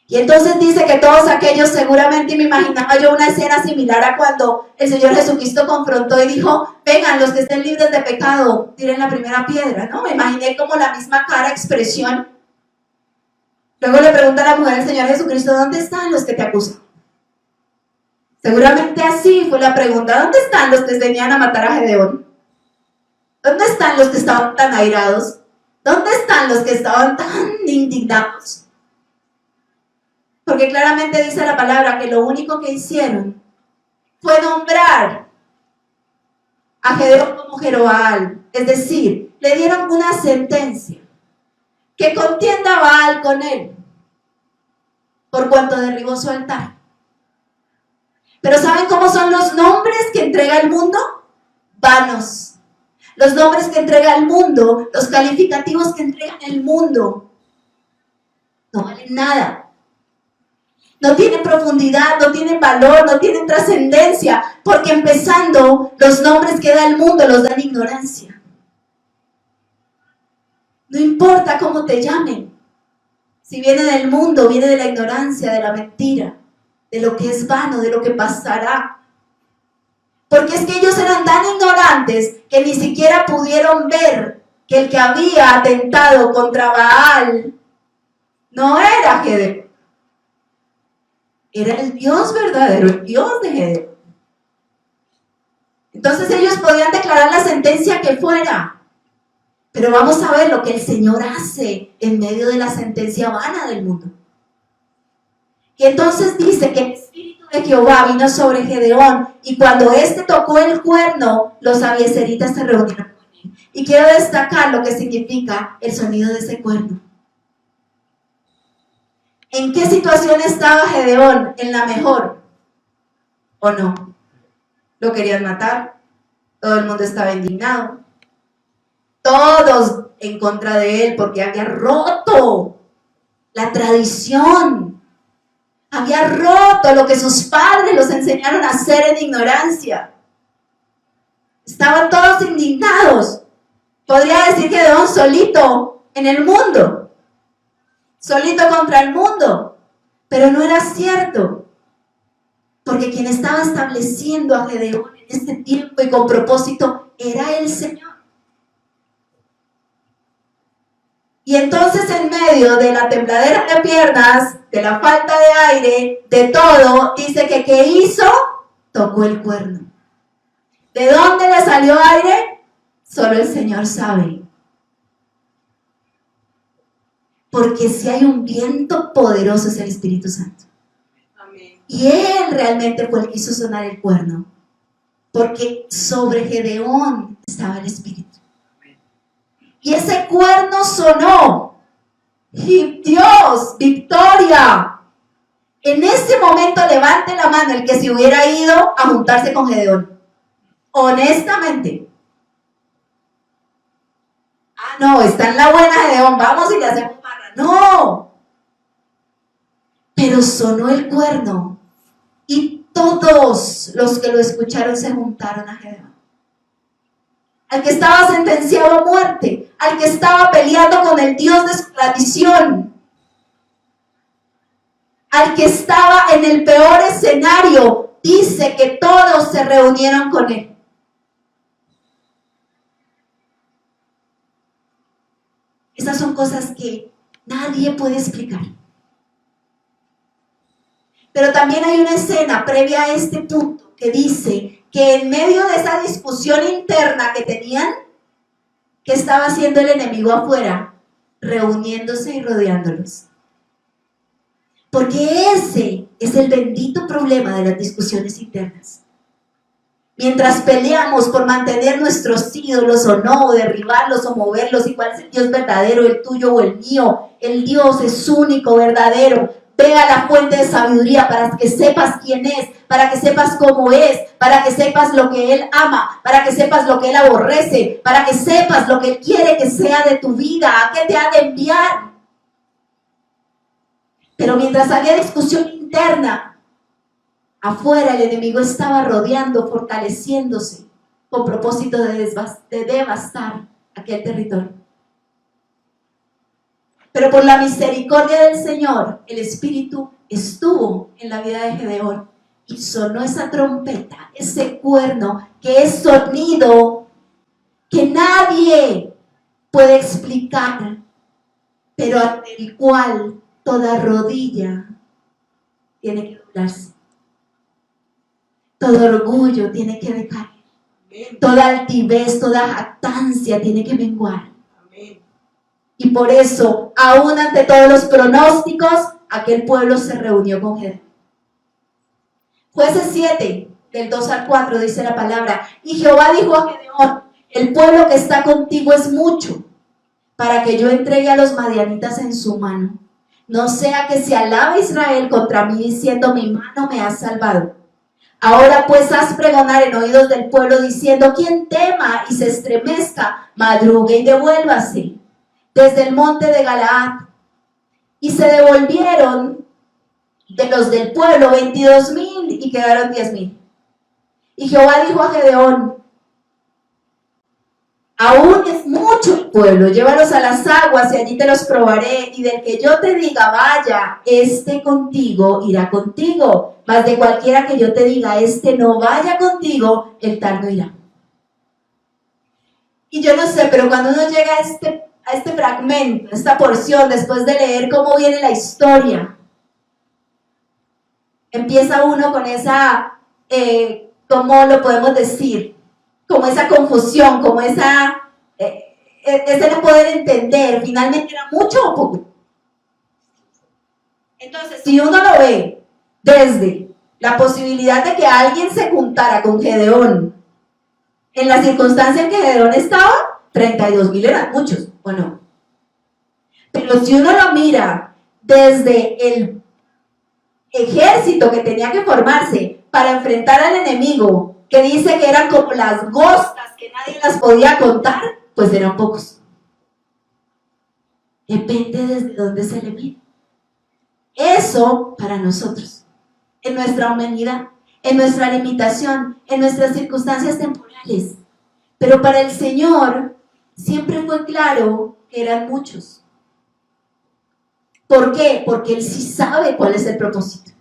Y entonces dice que todos aquellos, seguramente me imaginaba yo una escena similar a cuando el Señor Jesucristo confrontó y dijo, vengan los que estén libres de pecado, tiren la primera piedra, ¿no? Me imaginé como la misma cara, expresión. Luego le pregunta a la mujer al Señor Jesucristo, ¿dónde están los que te acusan? Seguramente así fue la pregunta, ¿dónde están los que venían a matar a Gedeón? ¿Dónde están los que estaban tan airados? ¿Dónde están los que estaban tan indignados? Porque claramente dice la palabra que lo único que hicieron fue nombrar a Gedeón como Jerobbaal. Es decir, le dieron una sentencia que contienda a Baal con él por cuanto derribó su altar. Pero ¿saben cómo son los nombres que entrega el mundo? Vanos. Los nombres que entrega el mundo, los calificativos que entrega el mundo, no valen nada. No tienen profundidad, no tienen valor, no tienen trascendencia, porque empezando, los nombres que da el mundo los dan ignorancia. No importa cómo te llamen, si viene del mundo, viene de la ignorancia, de la mentira, de lo que es vano, de lo que pasará. Porque es que ellos eran tan ignorantes que ni siquiera pudieron ver que el que había atentado contra Baal no era Gedeón. Era el Dios verdadero, el Dios de Gedeón. Entonces ellos podían declarar la sentencia que fuera. Pero vamos a ver lo que el Señor hace en medio de la sentencia vana del mundo. Y entonces dice que el Espíritu de Jehová vino sobre Gedeón, y cuando éste tocó el cuerno, los abiezeritas se reunieron con él. Y quiero destacar lo que significa el sonido de ese cuerno. ¿En qué situación estaba Gedeón? ¿En la mejor? ¿O no? Lo querían matar. Todo el mundo estaba indignado. Todos en contra de él porque había roto la tradición. Había roto lo que sus padres los enseñaron a hacer en ignorancia. Estaban todos indignados. Podría decir Gedeón solito en el mundo. Solito contra el mundo. Pero no era cierto, porque quien estaba estableciendo a Gedeón en este tiempo y con propósito era el Señor. Y entonces en medio de la tembladera de piernas, de la falta de aire, de todo, dice que ¿qué hizo? Tocó el cuerno. ¿De dónde le salió aire? Solo el Señor sabe. Porque si hay un viento poderoso es el Espíritu Santo. Amén. Y Él realmente fue el que hizo sonar el cuerno. Porque sobre Gedeón estaba el Espíritu. Y ese cuerno sonó. Y Dios, victoria. En ese momento levante la mano el que se hubiera ido a juntarse con Gedeón. Honestamente. Ah, no, está en la buena Gedeón, vamos y le hacemos barra. No. Pero sonó el cuerno. Y todos los que lo escucharon se juntaron a Gedeón. Al que estaba sentenciado a muerte, al que estaba peleando con el Dios de su tradición, al que estaba en el peor escenario, dice que todos se reunieron con él. Esas son cosas que nadie puede explicar. Pero también hay una escena previa a este punto que dice que en medio de esa discusión interna que tenían, ¿qué estaba haciendo el enemigo afuera? Reuniéndose y rodeándolos. Porque ese es el bendito problema de las discusiones internas. Mientras peleamos por mantener nuestros ídolos o no, o derribarlos o moverlos, y cuál es el Dios verdadero, el tuyo o el mío, el Dios es único, verdadero. Ve a la fuente de sabiduría para que sepas quién es, para que sepas cómo es, para que sepas lo que Él ama, para que sepas lo que Él aborrece, para que sepas lo que Él quiere que sea de tu vida, a qué te ha de enviar. Pero mientras había discusión interna, afuera el enemigo estaba rodeando, fortaleciéndose, con propósito de devastar aquel territorio. Pero por la misericordia del Señor, el Espíritu estuvo en la vida de Gedeón y sonó esa trompeta, ese cuerno, que es sonido que nadie puede explicar, pero ante el cual toda rodilla tiene que doblarse, todo orgullo tiene que decaer, toda altivez, toda jactancia tiene que menguar. Y por eso, aún ante todos los pronósticos, aquel pueblo se reunió con Gedeón. Jueces 7, del 2 al 4, dice la palabra: y Jehová dijo a Gedeón: el pueblo que está contigo es mucho, para que yo entregue a los madianitas en su mano. No sea que se alabe Israel contra mí, diciendo: mi mano me ha salvado. Ahora pues haz pregonar en oídos del pueblo, diciendo: quien tema y se estremezca, madrugue y devuélvase desde el monte de Galaad. Y se devolvieron de los del pueblo 22,000 y quedaron 10,000. Y Jehová dijo a Gedeón: aún es mucho el pueblo, llévalos a las aguas y allí te los probaré, y del que yo te diga vaya, este contigo, irá contigo, mas de cualquiera que yo te diga este no vaya contigo, el tal no irá. Y yo no sé, pero cuando uno llega a este fragmento, a esta porción, después de leer cómo viene la historia, empieza uno con esa, ¿cómo lo podemos decir? Como esa confusión, como ese no poder entender, finalmente era mucho o poco. Entonces, si uno lo ve desde la posibilidad de que alguien se juntara con Gedeón, en la circunstancia en que Gedeón estaba, 32,000 eran muchos, ¿o no? Pero si uno lo mira desde el ejército que tenía que formarse para enfrentar al enemigo, que dice que eran como las gostas que nadie las podía contar, pues eran pocos. Depende desde dónde se le mire. Eso para nosotros, en nuestra humanidad, en nuestra limitación, en nuestras circunstancias temporales. Pero para el Señor siempre fue claro que eran muchos. ¿Por qué? Porque Él sí sabe cuál es el propósito.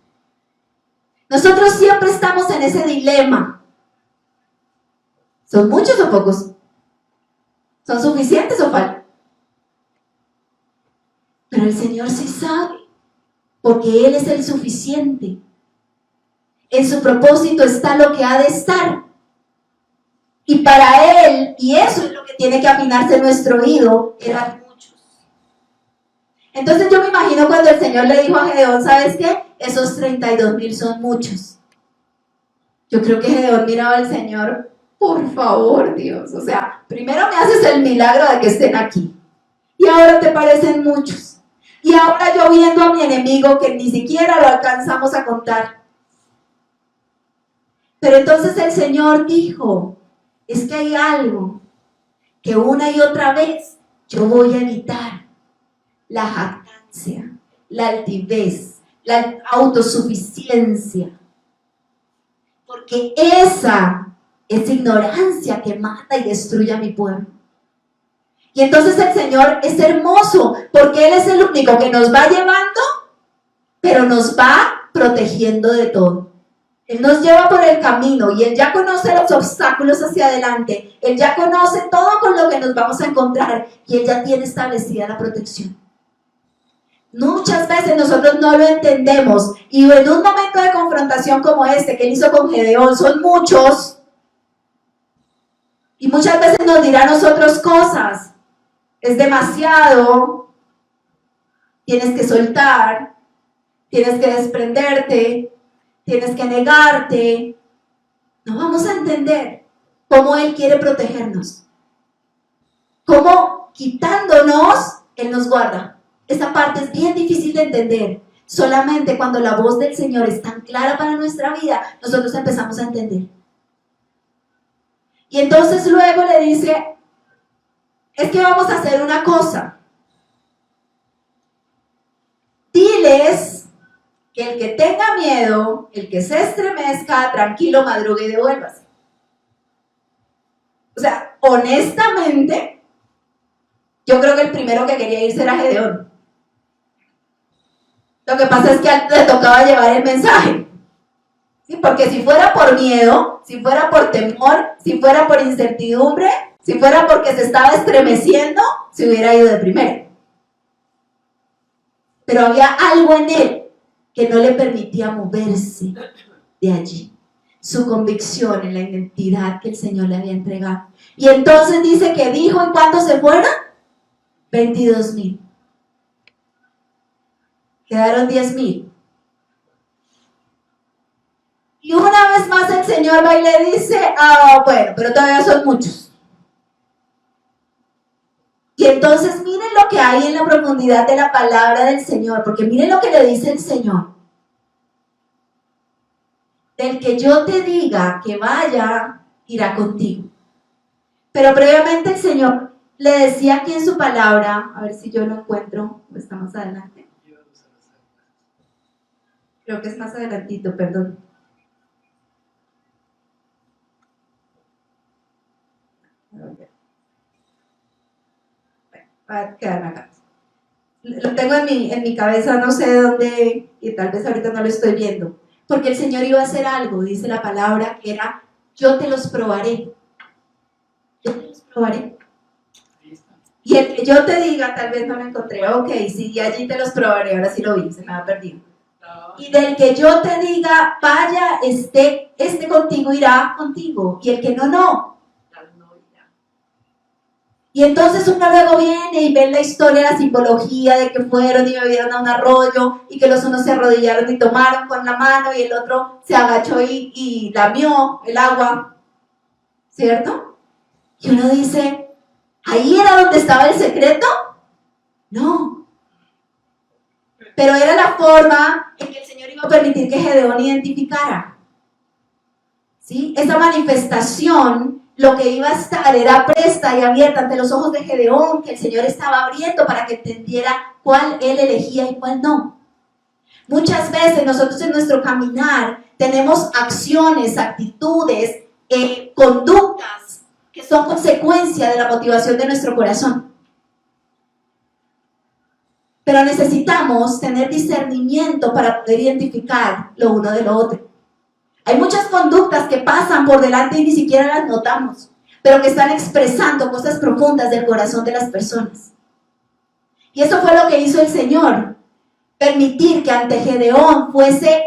Nosotros siempre estamos en ese dilema. ¿Son muchos o pocos? ¿Son suficientes o faltan? Pero el Señor sí sabe, porque Él es el suficiente. En su propósito está lo que ha de estar. Y para Él, y eso es lo que tiene que afinarse nuestro oído, eran muchos. Entonces yo me imagino cuando el Señor le dijo a Gedeón, ¿sabes qué? Esos 32,000 son muchos. Yo creo que Gedeón miraba al Señor, por favor, Dios. O sea, primero me haces el milagro de que estén aquí. Y ahora te parecen muchos. Y ahora yo viendo a mi enemigo que ni siquiera lo alcanzamos a contar. Pero entonces el Señor dijo, es que hay algo que una y otra vez yo voy a evitar: la jactancia, la altivez, la autosuficiencia. Porque esa es ignorancia que mata y destruye a mi pueblo. Y entonces el Señor es hermoso, porque Él es el único que nos va llevando, pero nos va protegiendo de todo. Él nos lleva por el camino y Él ya conoce los obstáculos hacia adelante. Él ya conoce todo con lo que nos vamos a encontrar y Él ya tiene establecida la protección. Muchas veces nosotros no lo entendemos y en un momento de confrontación como este que Él hizo con Gedeón, son muchos, y muchas veces nos dirá a nosotros cosas. Es demasiado, tienes que soltar, tienes que desprenderte, tienes que negarte. No vamos a entender cómo Él quiere protegernos, cómo quitándonos Él nos guarda. Esta parte es bien difícil de entender. Solamente cuando la voz del Señor es tan clara para nuestra vida, nosotros empezamos a entender. Y entonces luego le dice, es que vamos a hacer una cosa. Diles que el que tenga miedo, el que se estremezca, tranquilo, madrugue y devuélvase. O sea, honestamente, yo creo que el primero que quería irse era Gedeón. Lo que pasa es que a él le tocaba llevar el mensaje. ¿Sí? Porque si fuera por miedo, si fuera por temor, si fuera por incertidumbre, si fuera porque se estaba estremeciendo, se hubiera ido de primero. Pero había algo en él que no le permitía moverse de allí. Su convicción en la identidad que el Señor le había entregado. Y entonces dice que dijo, ¿y cuántos se fueron? 22,000. Quedaron 10,000. Y una vez más el Señor va y le dice, bueno, pero todavía son muchos. Y entonces miren lo que hay en la profundidad de la palabra del Señor, porque miren lo que le dice el Señor. Del que yo te diga que vaya, irá contigo. Pero previamente el Señor le decía aquí en su palabra, a ver si yo lo encuentro, o está más adelante. Creo que es más adelantito, perdón. Va a quedarme acá. Lo tengo en mi cabeza, no sé dónde, y tal vez ahorita no lo estoy viendo. Porque el Señor iba a hacer algo, dice la palabra, que era, yo te los probaré. Yo te los probaré. Y el que yo te diga, tal vez no lo encontré. Ok, sí, allí te los probaré, ahora sí lo vi, se me ha perdido. Y del que yo te diga, vaya, esté contigo, irá contigo. Y el que no, no. Y entonces uno luego viene y ve la historia, la simbología de que fueron y bebieron a un arroyo y que los unos se arrodillaron y tomaron con la mano y el otro se agachó y lamió el agua, ¿cierto? Y uno dice, ¿ahí era donde estaba el secreto? No. Pero era la forma en que el Señor iba a permitir que Gedeón identificara. ¿Sí? Esa manifestación, lo que iba a estar era presta y abierta ante los ojos de Gedeón, que el Señor estaba abriendo para que entendiera cuál él elegía y cuál no. Muchas veces nosotros en nuestro caminar tenemos acciones, actitudes, conductas que son consecuencia de la motivación de nuestro corazón. Pero necesitamos tener discernimiento para poder identificar lo uno de lo otro. Hay muchas conductas que pasan por delante y ni siquiera las notamos, pero que están expresando cosas profundas del corazón de las personas. Y eso fue lo que hizo el Señor, permitir que ante Gedeón fuese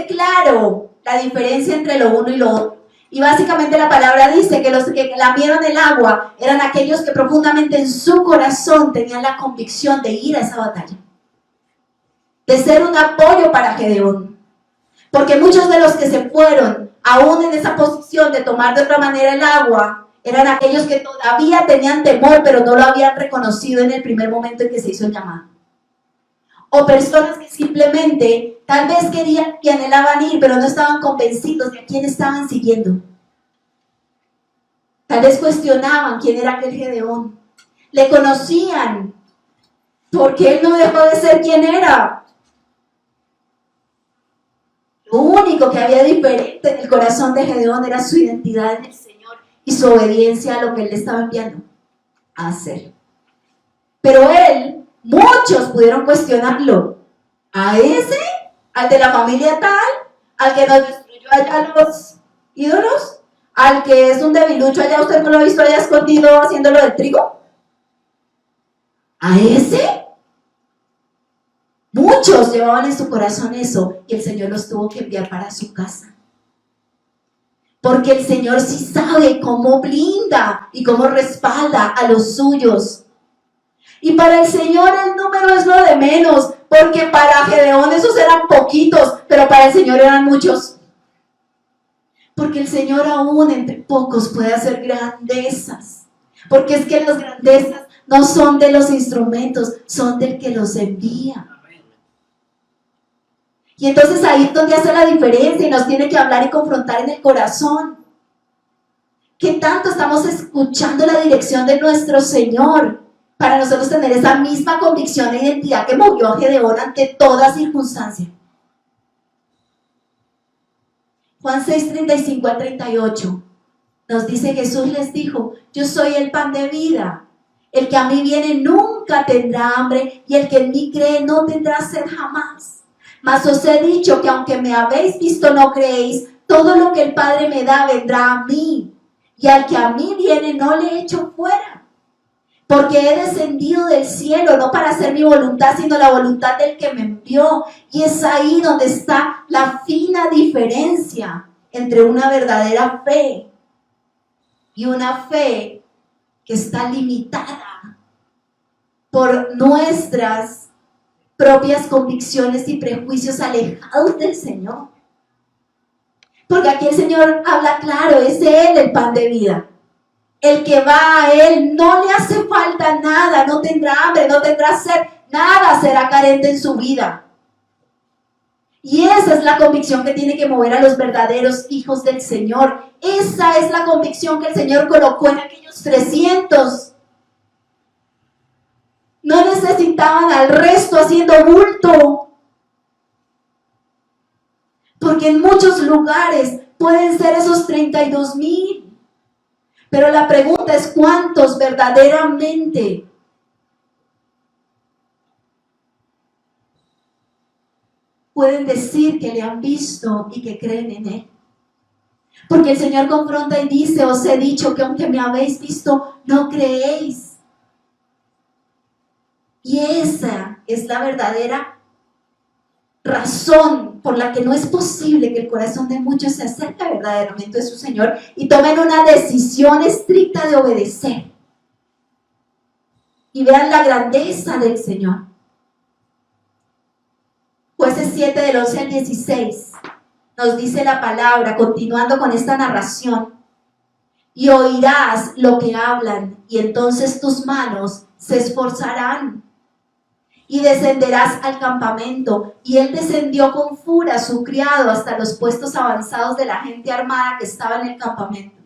claro la diferencia entre lo uno y lo otro. Y básicamente la palabra dice que los que lamieron el agua eran aquellos que profundamente en su corazón tenían la convicción de ir a esa batalla, de ser un apoyo para Gedeón. Porque muchos de los que se fueron, aún en esa posición de tomar de otra manera el agua, eran aquellos que todavía tenían temor, pero no lo habían reconocido en el primer momento en que se hizo el llamado. O personas que simplemente tal vez querían y anhelaban ir, pero no estaban convencidos de a quién estaban siguiendo. Tal vez cuestionaban quién era aquel Gedeón. Le conocían, porque él no dejó de ser quien era. Lo único que había diferente en el corazón de Gedeón era su identidad en el Señor y su obediencia a lo que él le estaba enviando a hacer. Pero él, muchos pudieron cuestionarlo. ¿A ese? ¿Al de la familia tal? ¿Al que nos destruyó allá los ídolos? ¿Al que es un debilucho allá? ¿Usted no lo ha visto allá escondido haciéndolo del trigo? ¿A ese? Muchos llevaban en su corazón eso y el Señor los tuvo que enviar para su casa. Porque el Señor sí sabe cómo blinda y cómo respalda a los suyos. Y para el Señor el número es lo de menos, porque para Gedeón esos eran poquitos, pero para el Señor eran muchos. Porque el Señor aún entre pocos puede hacer grandezas. Porque es que las grandezas no son de los instrumentos, son del que los envía. Y entonces ahí es donde hace la diferencia y nos tiene que hablar y confrontar en el corazón. ¿Qué tanto estamos escuchando la dirección de nuestro Señor para nosotros tener esa misma convicción e identidad que movió a Gedeón ante toda circunstancia? Juan 6, 35 al 38 nos dice: Jesús les dijo: yo soy el pan de vida. El que a mí viene nunca tendrá hambre, y el que en mí cree no tendrá sed jamás. Mas os he dicho que aunque me habéis visto no creéis. Todo lo que el Padre me da vendrá a mí, y al que a mí viene no le echo fuera. Porque he descendido del cielo no para hacer mi voluntad, sino la voluntad del que me envió. Y es ahí donde está la fina diferencia entre una verdadera fe y una fe que está limitada por nuestras propias convicciones y prejuicios alejados del Señor. Porque aquí el Señor habla claro: es Él el pan de vida. El que va a Él no le hace falta nada, no tendrá hambre, no tendrá sed, nada será carente en su vida. Y esa es la convicción que tiene que mover a los verdaderos hijos del Señor. Esa es la convicción que el Señor colocó en aquellos 300. No necesitaban al resto haciendo bulto. Porque en muchos lugares pueden ser esos 32,000. Pero la pregunta es: ¿cuántos verdaderamente pueden decir que le han visto y que creen en Él? Porque el Señor confronta y dice: os he dicho que aunque me habéis visto, no creéis. Y esa es la verdadera razón por la que no es posible que el corazón de muchos se acerque verdaderamente a su Señor y tomen una decisión estricta de obedecer y vean la grandeza del Señor. Jueces 7 del 11 al 16 nos dice la palabra, continuando con esta narración: y oirás lo que hablan, y entonces tus manos se esforzarán y descenderás al campamento. Y él descendió con Fura, su criado, hasta los puestos avanzados de la gente armada que estaba en el campamento.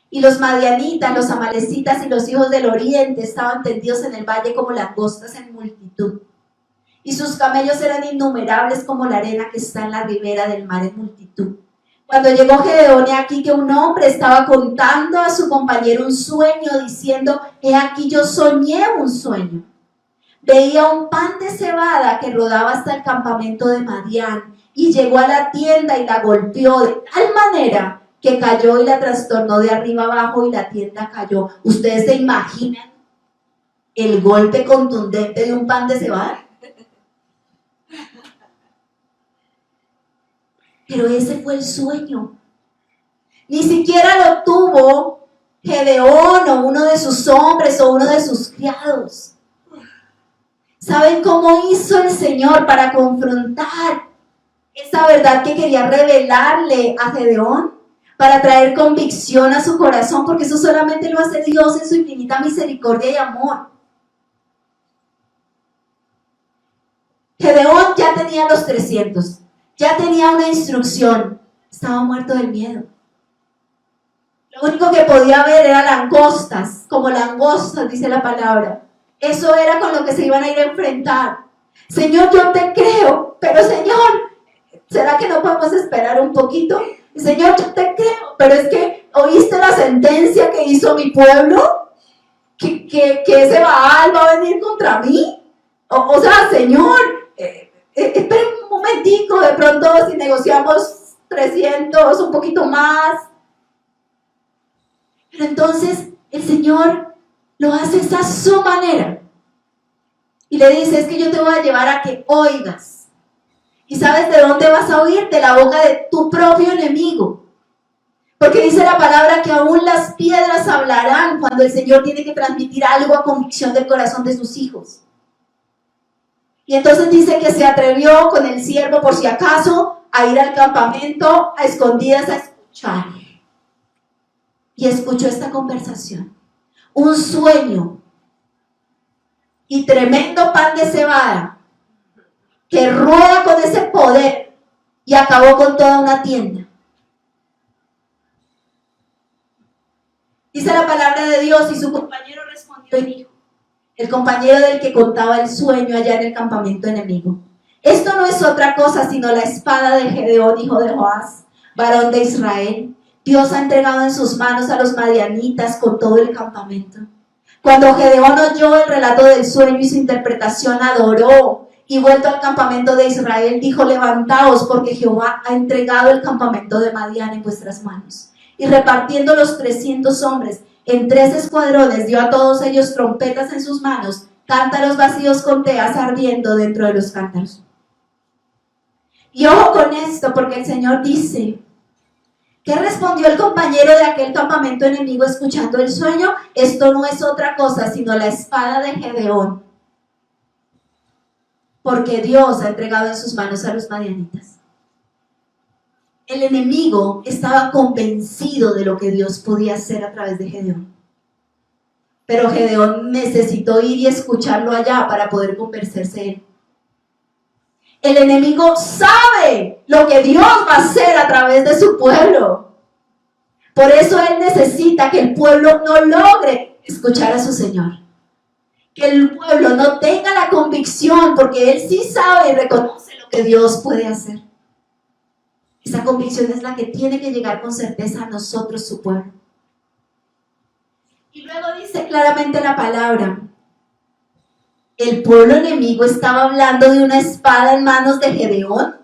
Y los madianitas, los amalecitas y los hijos del oriente estaban tendidos en el valle como langostas en multitud. Y sus camellos eran innumerables como la arena que está en la ribera del mar en multitud. Cuando llegó Gedeón, he aquí que un hombre estaba contando a su compañero un sueño, diciendo: he aquí yo soñé un sueño. veía un pan de cebada que rodaba hasta el campamento de Madián y llegó a la tienda y la golpeó de tal manera que cayó y la trastornó de arriba abajo y la tienda cayó. ¿Ustedes se imaginan el golpe contundente de un pan de cebada? Pero ese fue el sueño. Ni siquiera lo tuvo Gedeón o uno de sus hombres o uno de sus criados. ¿Saben cómo hizo el Señor para confrontar esa verdad que quería revelarle a Gedeón? Para traer convicción a su corazón, porque eso solamente lo hace Dios en su infinita misericordia y amor. Gedeón ya tenía los 300, ya tenía una instrucción, estaba muerto del miedo. Lo único que podía ver era langostas, como langostas, dice la palabra. Eso era con lo que se iban a ir a enfrentar. Señor, yo te creo, pero Señor, ¿será que no podemos esperar un poquito? Señor, yo te creo, pero es que ¿oíste la sentencia que hizo mi pueblo? ¿Que ese Baal va a venir contra mí? O sea, Señor, espera un momentico, de pronto si negociamos 300, un poquito más. Pero entonces el Señor lo hace a su manera. Y le dice, es que yo te voy a llevar a que oigas. ¿Y sabes de dónde vas a oír? De la boca de tu propio enemigo. Porque dice la palabra que aún las piedras hablarán cuando el Señor tiene que transmitir algo a convicción del corazón de sus hijos. Y entonces dice que se atrevió con el siervo, por si acaso, a ir al campamento a escondidas a escuchar. Y escuchó esta conversación. Un sueño y tremendo pan de cebada que rueda con ese poder y acabó con toda una tienda. Dice la palabra de Dios, y su compañero respondió y dijo, el compañero del que contaba el sueño allá en el campamento enemigo, esto no es otra cosa sino la espada de Gedeón, hijo de Joás, varón de Israel. Dios ha entregado en sus manos a los madianitas con todo el campamento. Cuando Gedeón oyó el relato del sueño y su interpretación, adoró, y vuelto al campamento de Israel, dijo, levantaos, porque Jehová ha entregado el campamento de Madián en vuestras manos. Y repartiendo los 300 hombres en 3 escuadrones, dio a todos ellos trompetas en sus manos, cántaros vacíos con teas ardiendo dentro de los cántaros. Y ojo con esto, porque el Señor dice, ¿qué respondió el compañero de aquel campamento enemigo escuchando el sueño? Esto no es otra cosa sino la espada de Gedeón, porque Dios ha entregado en sus manos a los madianitas. El enemigo estaba convencido de lo que Dios podía hacer a través de Gedeón. Pero Gedeón necesitó ir y escucharlo allá para poder convencerse de él. El enemigo sabe lo que Dios va a hacer a través de su pueblo. Por eso él necesita que el pueblo no logre escuchar a su Señor. Que el pueblo no tenga la convicción, porque él sí sabe y reconoce lo que Dios puede hacer. Esa convicción es la que tiene que llegar con certeza a nosotros, su pueblo. Y luego dice claramente la palabra, el pueblo enemigo estaba hablando de una espada en manos de Gedeón,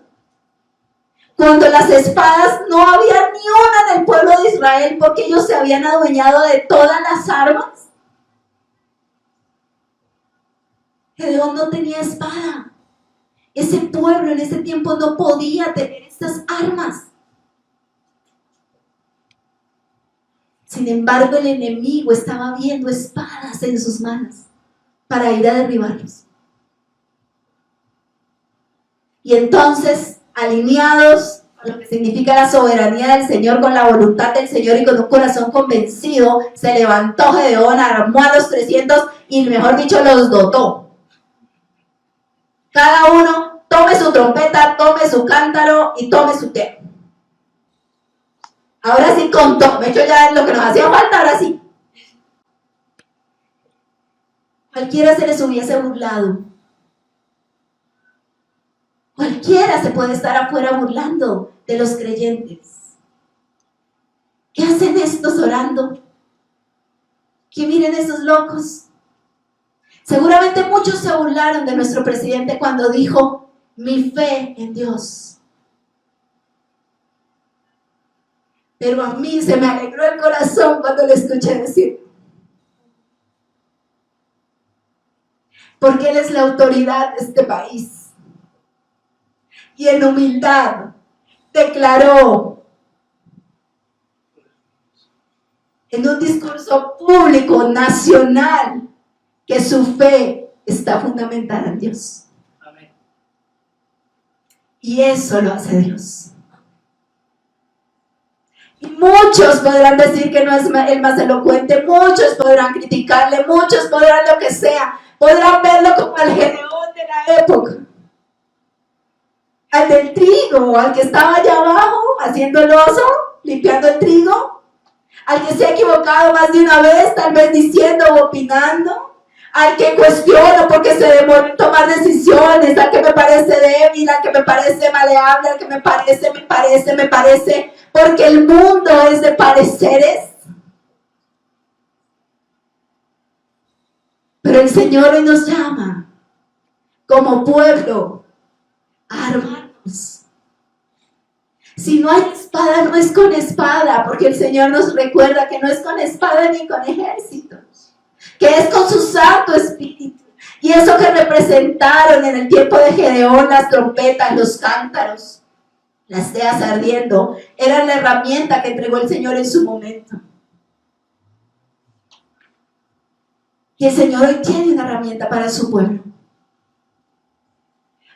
cuando las espadas no había ni una en el pueblo de Israel, porque ellos se habían adueñado de todas las armas. Gedeón no tenía espada. Ese pueblo en ese tiempo no podía tener estas armas. Sin embargo, el enemigo estaba viendo espadas en sus manos para ir a derribarlos. Y entonces, alineados con lo que significa la soberanía del Señor, con la voluntad del Señor y con un corazón convencido, se levantó Gedeón, armó a los 300 y, mejor dicho, los dotó. Cada uno tome su trompeta, tome su cántaro y tome su tea. Ahora sí contó, de hecho ya es lo que nos hacía falta, ahora sí. Cualquiera se les hubiese burlado. Cualquiera se puede estar afuera burlando de los creyentes. ¿Qué hacen estos orando? ¿Qué miren esos locos? Seguramente muchos se burlaron de nuestro presidente cuando dijo, mi fe en Dios. Pero a mí se me alegró el corazón cuando le escuché decir, porque Él es la autoridad de este país. Y en humildad declaró en un discurso público, nacional, que su fe está fundamentada en Dios. Amén. Y eso lo hace Dios. Y muchos podrán decir que no es el más elocuente, muchos podrán criticarle, muchos podrán lo que sea, podrán verlo como el Gedeón de la época, al del trigo, al que estaba allá abajo haciendo el oso, limpiando el trigo, al que se ha equivocado más de una vez, tal vez diciendo o opinando, al que cuestiono porque se demora en tomar decisiones, al que me parece débil, al que me parece maleable, al que me parece, porque el mundo es de pareceres. Pero el Señor hoy nos llama como pueblo a armarnos. Si no hay espada, no es con espada, porque el Señor nos recuerda que no es con espada ni con ejércitos, que es con su Santo Espíritu. Y eso que representaron en el tiempo de Gedeón, las trompetas, los cántaros, las teas ardiendo, eran la herramienta que entregó el Señor en su momento. Y el Señor hoy tiene una herramienta para su pueblo.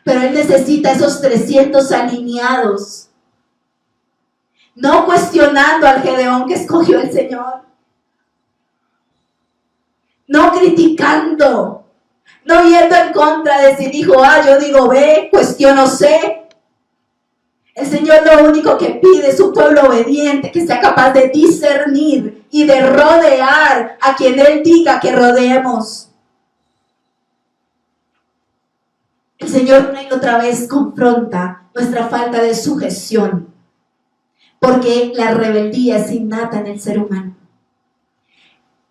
Pero Él necesita esos 300 alineados, no cuestionando al Gedeón que escogió el Señor, no criticando, no yendo en contra de si dijo A, yo digo B, cuestiono C. El Señor lo único que pide es un pueblo obediente que sea capaz de discernir y de rodear a quien Él diga que rodeemos. El Señor una y otra vez confronta nuestra falta de sujeción, porque la rebeldía es innata en el ser humano.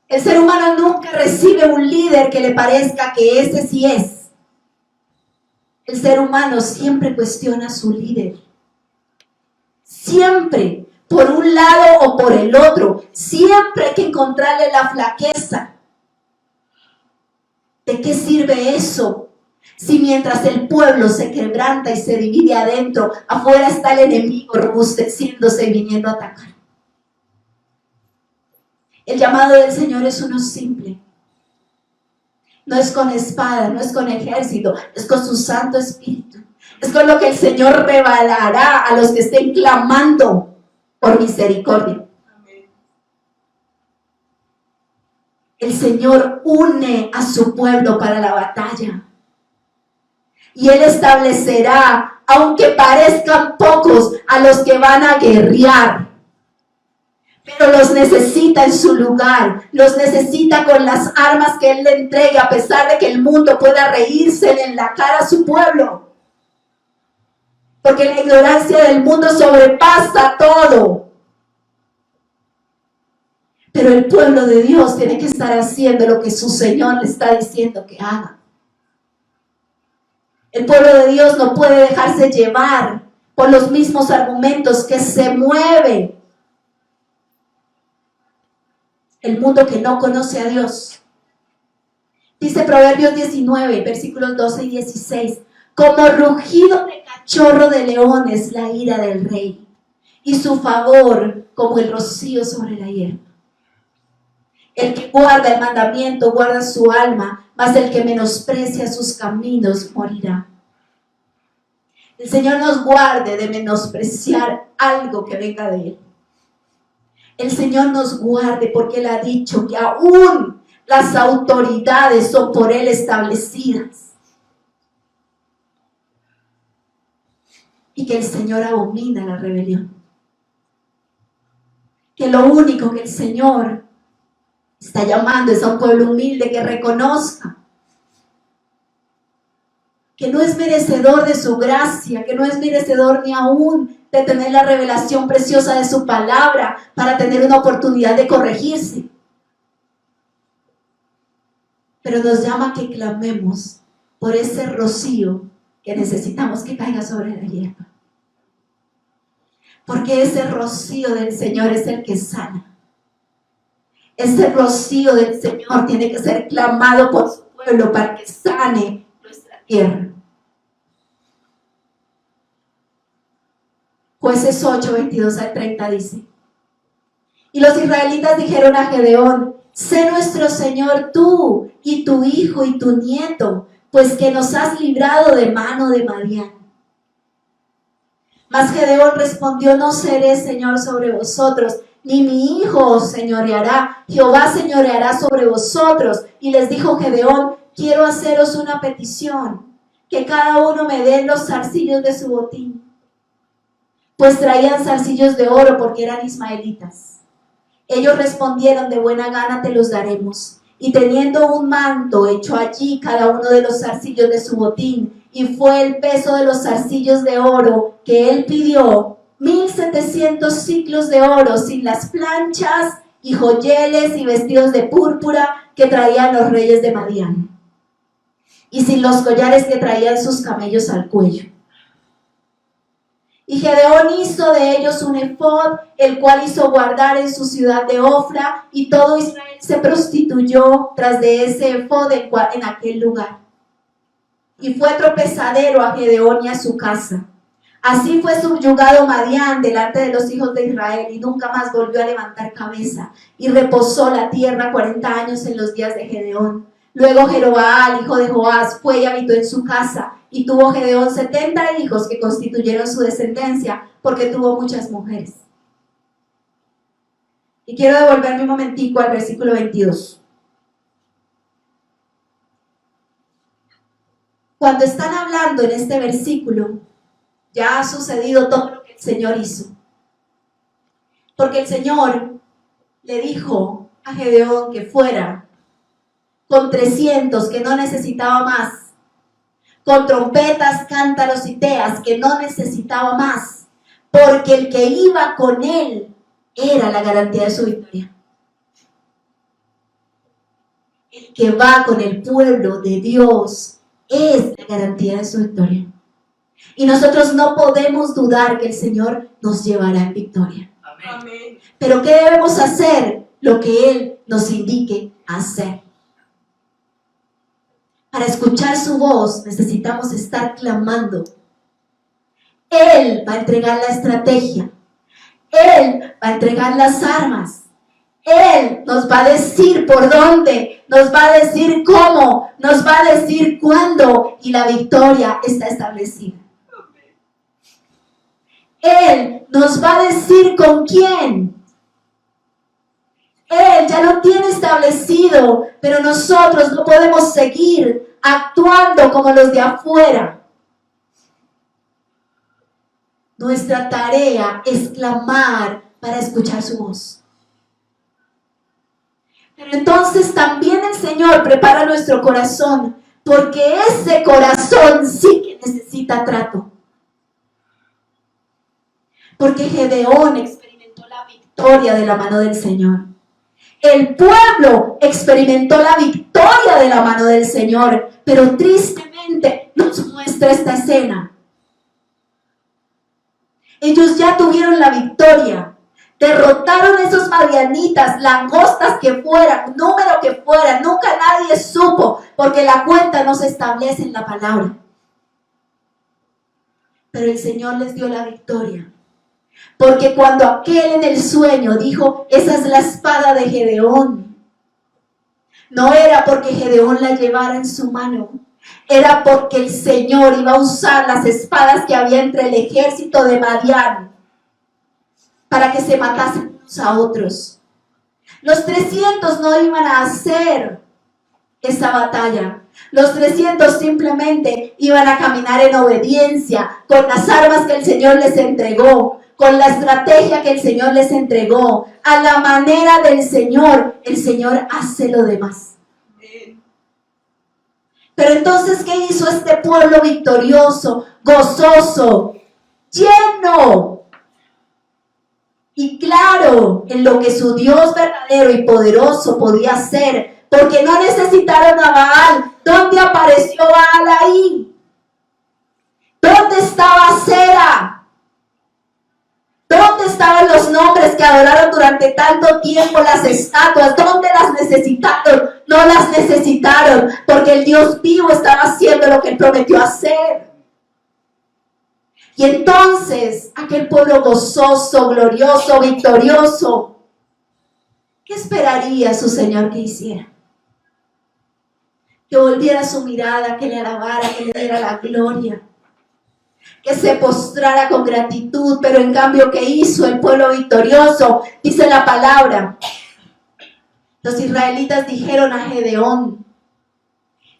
El ser humano nunca recibe un líder que le parezca que ese sí es. El ser humano siempre cuestiona a su líder. Siempre, por un lado o por el otro. Siempre hay que encontrarle la flaqueza. ¿De qué sirve eso? Si mientras el pueblo se quebranta y se divide adentro, afuera está el enemigo robusteciéndose y viniendo a atacar. El llamado del Señor es uno simple. No es con espada, no es con ejército, es con su Santo Espíritu. Es con lo que el Señor revelará a los que estén clamando por misericordia. El Señor une a su pueblo para la batalla. Y Él establecerá, aunque parezcan pocos, a los que van a guerrear. Pero los necesita en su lugar, los necesita con las armas que Él le entrega, a pesar de que el mundo pueda reírse en la cara a su pueblo. Porque la ignorancia del mundo sobrepasa todo. Pero el pueblo de Dios tiene que estar haciendo lo que su Señor le está diciendo que haga. El pueblo de Dios no puede dejarse llevar por los mismos argumentos que se mueve el mundo que no conoce a Dios. Dice Proverbios 19, versículos 12 y 16. Como rugido de cachorro de león es la ira del rey, y su favor como el rocío sobre la hierba. El que guarda el mandamiento guarda su alma, mas el que menosprecia sus caminos morirá. El Señor nos guarde de menospreciar algo que venga de Él. El Señor nos guarde porque Él ha dicho que aún las autoridades son por Él establecidas. Y que el Señor abomina la rebelión. Que lo único que el Señor está llamando es a un pueblo humilde que reconozca que no es merecedor de su gracia, que no es merecedor ni aún de tener la revelación preciosa de su palabra para tener una oportunidad de corregirse. pero nos llama a que clamemos por ese rocío que necesitamos que caiga sobre la hierba. Porque ese rocío del Señor es el que sana. Ese rocío del Señor tiene que ser clamado por su pueblo para que sane nuestra tierra. Jueces 8, 22 al 30 dice: y los israelitas dijeron a Gedeón: sé nuestro Señor tú y tu hijo y tu nieto, pues que nos has librado de mano de Madián. Mas Gedeón respondió: no seré Señor sobre vosotros, ni mi hijo os señoreará, Jehová señoreará sobre vosotros. Y les dijo Gedeón: quiero haceros una petición, que cada uno me dé los zarcillos de su botín. Pues traían zarcillos de oro porque eran ismaelitas. Ellos respondieron: de buena gana te los daremos. Y teniendo un manto, echó allí cada uno de los zarcillos de su botín, y fue el peso de los zarcillos de oro que él pidió, 1,700 siclos de oro, sin las planchas y joyeles y vestidos de púrpura que traían los reyes de Madián, y sin los collares que traían sus camellos al cuello. Y Gedeón hizo de ellos un efod, el cual hizo guardar en su ciudad de Ofra, y todo Israel se prostituyó tras de ese efod en aquel lugar. Y fue tropezadero a Gedeón y a su casa. Así fue subyugado Madián delante de los hijos de Israel, y nunca más volvió a levantar cabeza. Y reposó la tierra 40 años en los días de Gedeón. Luego Jerobaal, hijo de Joás, fue y habitó en su casa. Y tuvo Gedeón 70 hijos que constituyeron su descendencia, porque tuvo muchas mujeres. Y quiero devolverme un momentico al versículo 22. Cuando están hablando en este versículo, ya ha sucedido todo lo que el Señor hizo. Porque el Señor le dijo a Gedeón que fuera con 300, que no necesitaba más, con trompetas, cántaros y teas, que no necesitaba más, porque el que iba con él era la garantía de su victoria. El que va con el pueblo de Dios es la garantía de su victoria. Y nosotros no podemos dudar que el Señor nos llevará en victoria. Amén. Pero ¿qué debemos hacer? Lo que Él nos indique hacer. Para escuchar su voz necesitamos estar clamando. Él va a entregar la estrategia. Él va a entregar las armas. Él nos va a decir por dónde, nos va a decir cómo, nos va a decir cuándo, y la victoria está establecida. Él nos va a decir con quién. Él ya lo tiene establecido, pero nosotros no podemos seguir actuando como los de afuera. Nuestra tarea es clamar para escuchar su voz. Pero entonces también el Señor prepara nuestro corazón, porque ese corazón sí que necesita trato. Porque Gedeón experimentó la victoria de la mano del Señor. El pueblo experimentó la victoria de la mano del Señor, pero tristemente nos muestra esta escena. Ellos ya tuvieron la victoria, derrotaron a esos madianitas, langostas que fueran, número que fueran, nunca nadie supo, porque la cuenta no se establece en la palabra. Pero el Señor les dio la victoria. Porque cuando aquel en el sueño dijo, esa es la espada de Gedeón, no era porque Gedeón la llevara en su mano, era porque el Señor iba a usar las espadas que había entre el ejército de Madián para que se matasen unos a otros. Los 300 no iban a hacer esa batalla. Los 300 simplemente iban a caminar en obediencia con las armas que el Señor les entregó, con la estrategia que el Señor les entregó, a la manera del Señor. El Señor hace lo demás. Pero entonces, ¿qué hizo este pueblo victorioso, gozoso, lleno y claro en lo que su Dios verdadero y poderoso podía hacer? porque no necesitaron a Baal. ¿Dónde apareció Baal ahí? ¿Dónde estaba Sera? ¿Dónde estaban los nombres que adoraron durante tanto tiempo, las estatuas? ¿Dónde las necesitaron? No las necesitaron, porque el Dios vivo estaba haciendo lo que Él prometió hacer. Y entonces, aquel pueblo gozoso, glorioso, victorioso, ¿qué esperaría su Señor que hiciera? Que volviera su mirada, que le alabara, que le diera la gloria, que se postrara con gratitud. Pero en cambio, ¿qué hizo el pueblo victorioso? Dice la palabra. Los israelitas dijeron a Gedeón: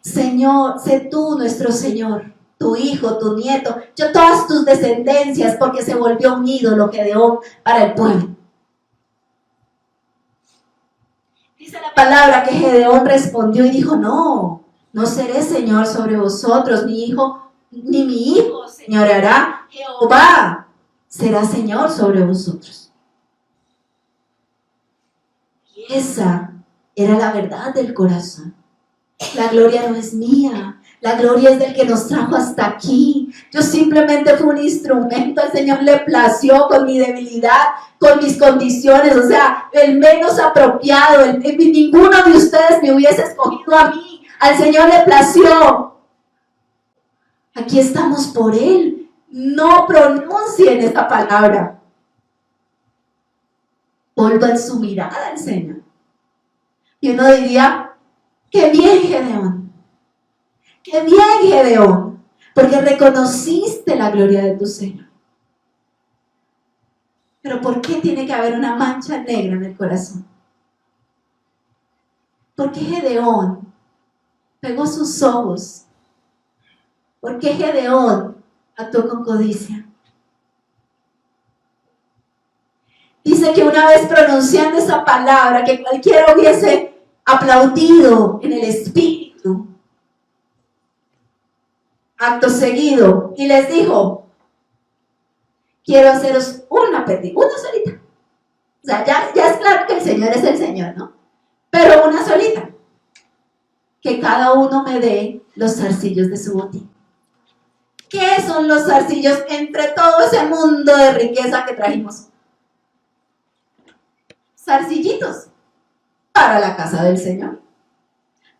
Señor, sé tú nuestro Señor, tu hijo, tu nieto, yo todas tus descendencias, porque se volvió un ídolo Gedeón para el pueblo. Dice la palabra que Gedeón respondió y dijo: no seré Señor sobre vosotros, ni mi hijo señoreará, Jehová será Señor sobre vosotros. Y esa era la verdad del corazón. La gloria no es mía, la gloria es del que nos trajo hasta aquí. Yo simplemente fui un instrumento. Al Señor le plació con mi debilidad, con mis condiciones, o sea, el menos apropiado. Ninguno de ustedes me hubiese escogido a mí. Al Señor le plació. Aquí estamos por Él. No pronuncien esta palabra. Vuelvan su mirada al Señor. Y uno diría: qué bien, Gedeón. Qué bien, Gedeón, porque reconociste la gloria de tu Señor. Pero ¿por qué tiene que haber una mancha negra en el corazón? ¿Por qué Gedeón pegó sus ojos? ¿Por qué Gedeón actuó con codicia? Dice que una vez pronunciando esa palabra, que cualquiera hubiese aplaudido en el espíritu, acto seguido, y les dijo: quiero haceros una petición, una solita. O sea, ya es claro que el Señor es el Señor, ¿no? Pero una solita. Que cada uno me dé los zarcillos de su botín. ¿Qué son los zarcillos entre todo ese mundo de riqueza que trajimos? Zarcillitos para la casa del Señor,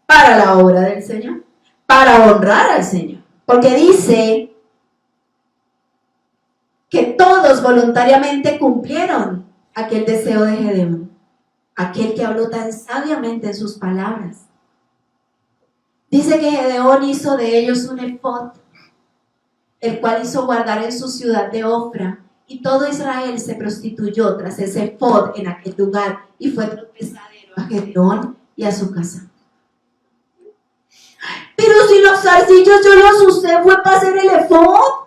para la obra del Señor, para honrar al Señor. Porque dice que todos voluntariamente cumplieron aquel deseo de Gedeón, aquel que habló tan sabiamente en sus palabras. Dice que Gedeón hizo de ellos un efod, el cual hizo guardar en su ciudad de Ofra, y todo Israel se prostituyó tras ese efod en aquel lugar, y fue tropezadero a Gedeón y a su casa. Pero si los zarcillos yo los usé fue para hacer el efod,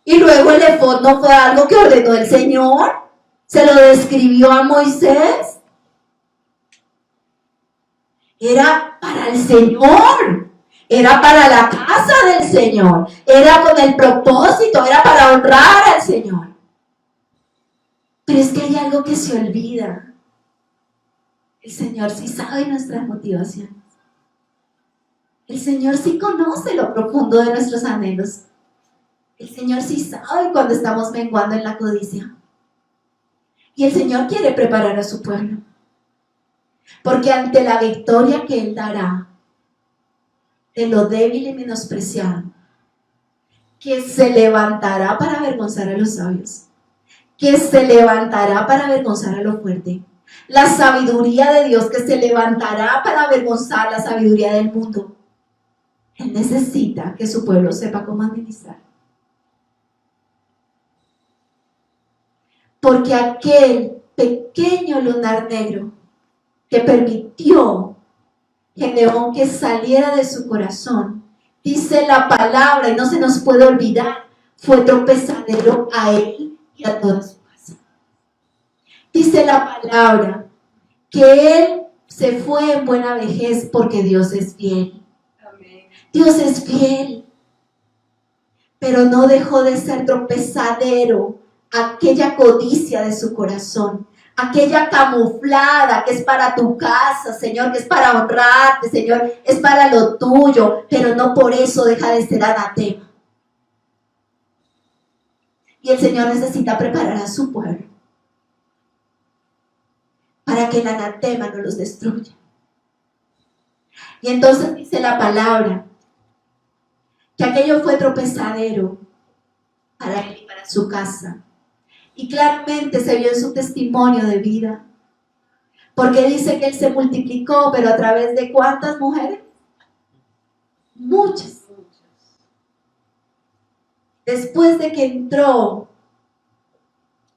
y luego el efod no fue algo que ordenó el Señor, se lo describió a Moisés. Era para el Señor, era para la casa del Señor, era con el propósito, era para honrar al Señor. Pero es que hay algo que se olvida. El Señor sí sabe nuestras motivaciones. El Señor sí conoce lo profundo de nuestros anhelos. El Señor sí sabe cuando estamos menguando en la codicia. Y el Señor quiere preparar a su pueblo. Porque ante la victoria que Él dará de lo débil y menospreciado, que se levantará para avergonzar a los sabios, que se levantará para avergonzar a lo fuerte, la sabiduría de Dios que se levantará para avergonzar la sabiduría del mundo. Él necesita que su pueblo sepa cómo administrar. Porque aquel pequeño lunar negro que permitió Gedeón que saliera de su corazón, dice la palabra, y no se nos puede olvidar, fue tropezadero a él y a toda su casa. Dice la palabra que él se fue en buena vejez porque Dios es fiel. Amén. Dios es fiel, pero no dejó de ser tropezadero aquella codicia de su corazón, aquella camuflada que es para tu casa, Señor, que es para honrarte, Señor, es para lo tuyo, pero no por eso deja de ser anatema. Y el Señor necesita preparar a su pueblo para que el anatema no los destruya. Y entonces dice la palabra que aquello fue tropezadero para él y para su casa. Y claramente se vio en su testimonio de vida. Porque dice que él se multiplicó, pero a través de ¿cuántas mujeres? Muchas. Después de que entró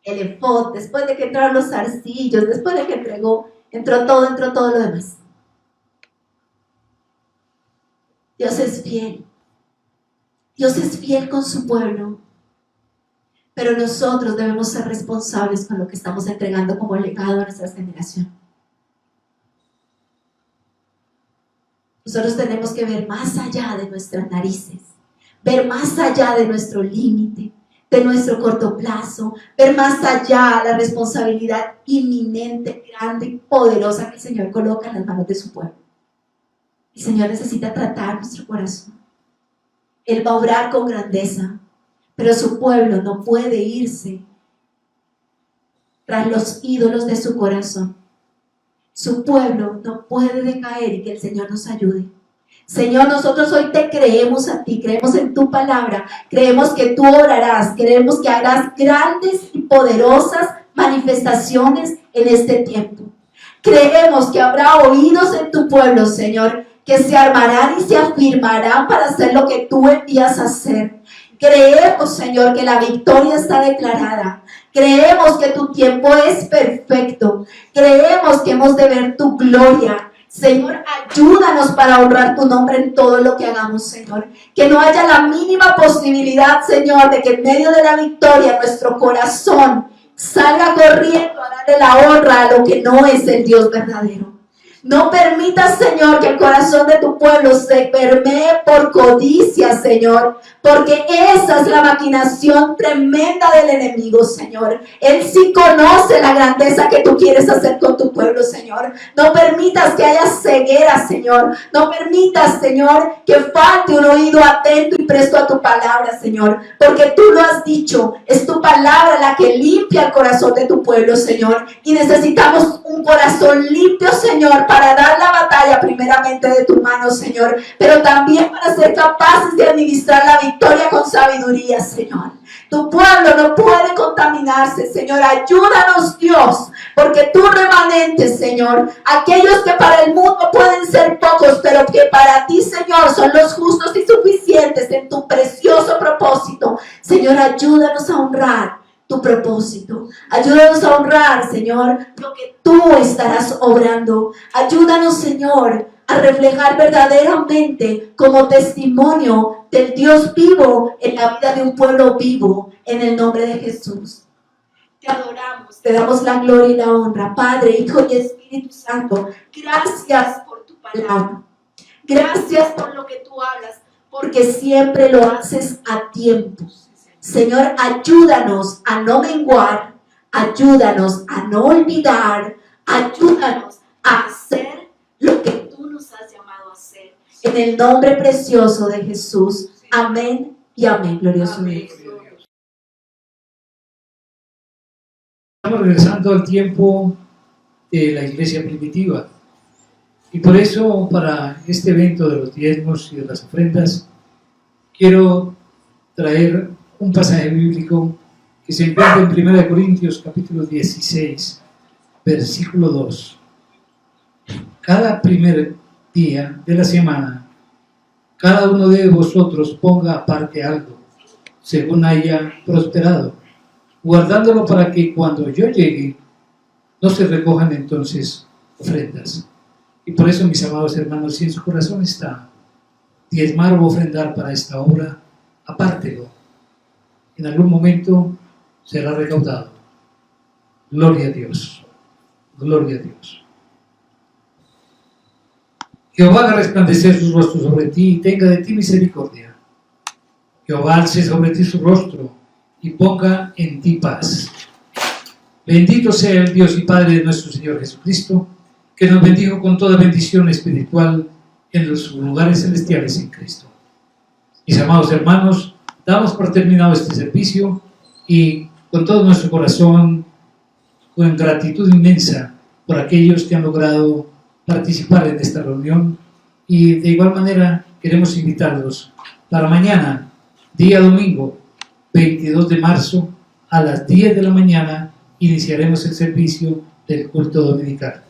el efod, después de que entraron los zarcillos, después de que entró todo lo demás. Dios es fiel. Dios es fiel con su pueblo. Pero nosotros debemos ser responsables con lo que estamos entregando como legado a nuestra generación. Nosotros tenemos que ver más allá de nuestras narices, ver más allá de nuestro límite, de nuestro corto plazo, ver más allá la responsabilidad inminente, grande y poderosa que el Señor coloca en las manos de su pueblo. El Señor necesita tratar nuestro corazón. Él va a obrar con grandeza, pero su pueblo no puede irse tras los ídolos de su corazón. Su pueblo no puede decaer y que el Señor nos ayude. Señor, nosotros hoy te creemos a ti, creemos en tu palabra, creemos que tú obrarás, creemos que harás grandes y poderosas manifestaciones en este tiempo. Creemos que habrá oídos en tu pueblo, Señor, que se armarán y se afirmarán para hacer lo que tú envías a hacer. Creemos, Señor, que la victoria está declarada. Creemos que tu tiempo es perfecto. Creemos que hemos de ver tu gloria. Señor, ayúdanos para honrar tu nombre en todo lo que hagamos, Señor. Que no haya la mínima posibilidad, Señor, de que en medio de la victoria nuestro corazón salga corriendo a darle la honra a lo que no es el Dios verdadero. No permitas, Señor, que el corazón de tu pueblo se permee por codicia, Señor, porque esa es la maquinación tremenda del enemigo, Señor. Él sí conoce la grandeza que tú quieres hacer con tu pueblo, Señor. No permitas que haya ceguera, Señor. No permitas, Señor, que falte un oído atento y presto a tu palabra, Señor, porque tú lo has dicho. Es tu palabra la que limpia el corazón de tu pueblo, Señor, y necesitamos un corazón limpio, Señor, para dar la batalla primeramente de tu mano, Señor, pero también para ser capaces de administrar la victoria con sabiduría, Señor. Tu pueblo no puede contaminarse, Señor. Ayúdanos, Dios, porque tu remanente, Señor, aquellos que para el mundo pueden ser pocos, pero que para ti, Señor, son los justos y suficientes en tu precioso propósito. Señor, ayúdanos a honrar tu propósito. Ayúdanos a honrar, Señor, lo que tú estarás obrando. Ayúdanos, Señor, a reflejar verdaderamente como testimonio del Dios vivo en la vida de un pueblo vivo, en el nombre de Jesús. Te adoramos, te damos la gloria y la honra, Padre, Hijo y Espíritu Santo. Gracias por tu palabra. Gracias por lo que tú hablas, porque siempre lo haces a tiempo. Señor, ayúdanos a no menguar, ayúdanos a no olvidar, ayúdanos a hacer lo que tú nos has llamado a hacer. En el nombre precioso de Jesús. Amén y amén. Glorioso Dios. Estamos regresando al tiempo de la iglesia primitiva. Y por eso, para este evento de los diezmos y de las ofrendas, quiero traer un pasaje bíblico que se encuentra en 1 Corintios capítulo 16, versículo 2. Cada primer día de la semana, cada uno de vosotros ponga aparte algo, según haya prosperado, guardándolo para que cuando yo llegue, no se recojan entonces ofrendas. Y por eso, mis amados hermanos, si en su corazón está diezmar o ofrendar para esta obra, apártelo. En algún momento será recaudado. Gloria a Dios. Gloria a Dios. Jehová haga resplandecer su rostro sobre ti y tenga de ti misericordia. Jehová alce sobre ti su rostro y ponga en ti paz. Bendito sea el Dios y Padre de nuestro Señor Jesucristo, que nos bendijo con toda bendición espiritual en los lugares celestiales en Cristo. Mis amados hermanos, damos por terminado este servicio y con todo nuestro corazón, con gratitud inmensa por aquellos que han logrado participar en esta reunión, y de igual manera queremos invitarlos para mañana, día domingo, 22 de marzo, a las 10 de la mañana, iniciaremos el servicio del culto dominical.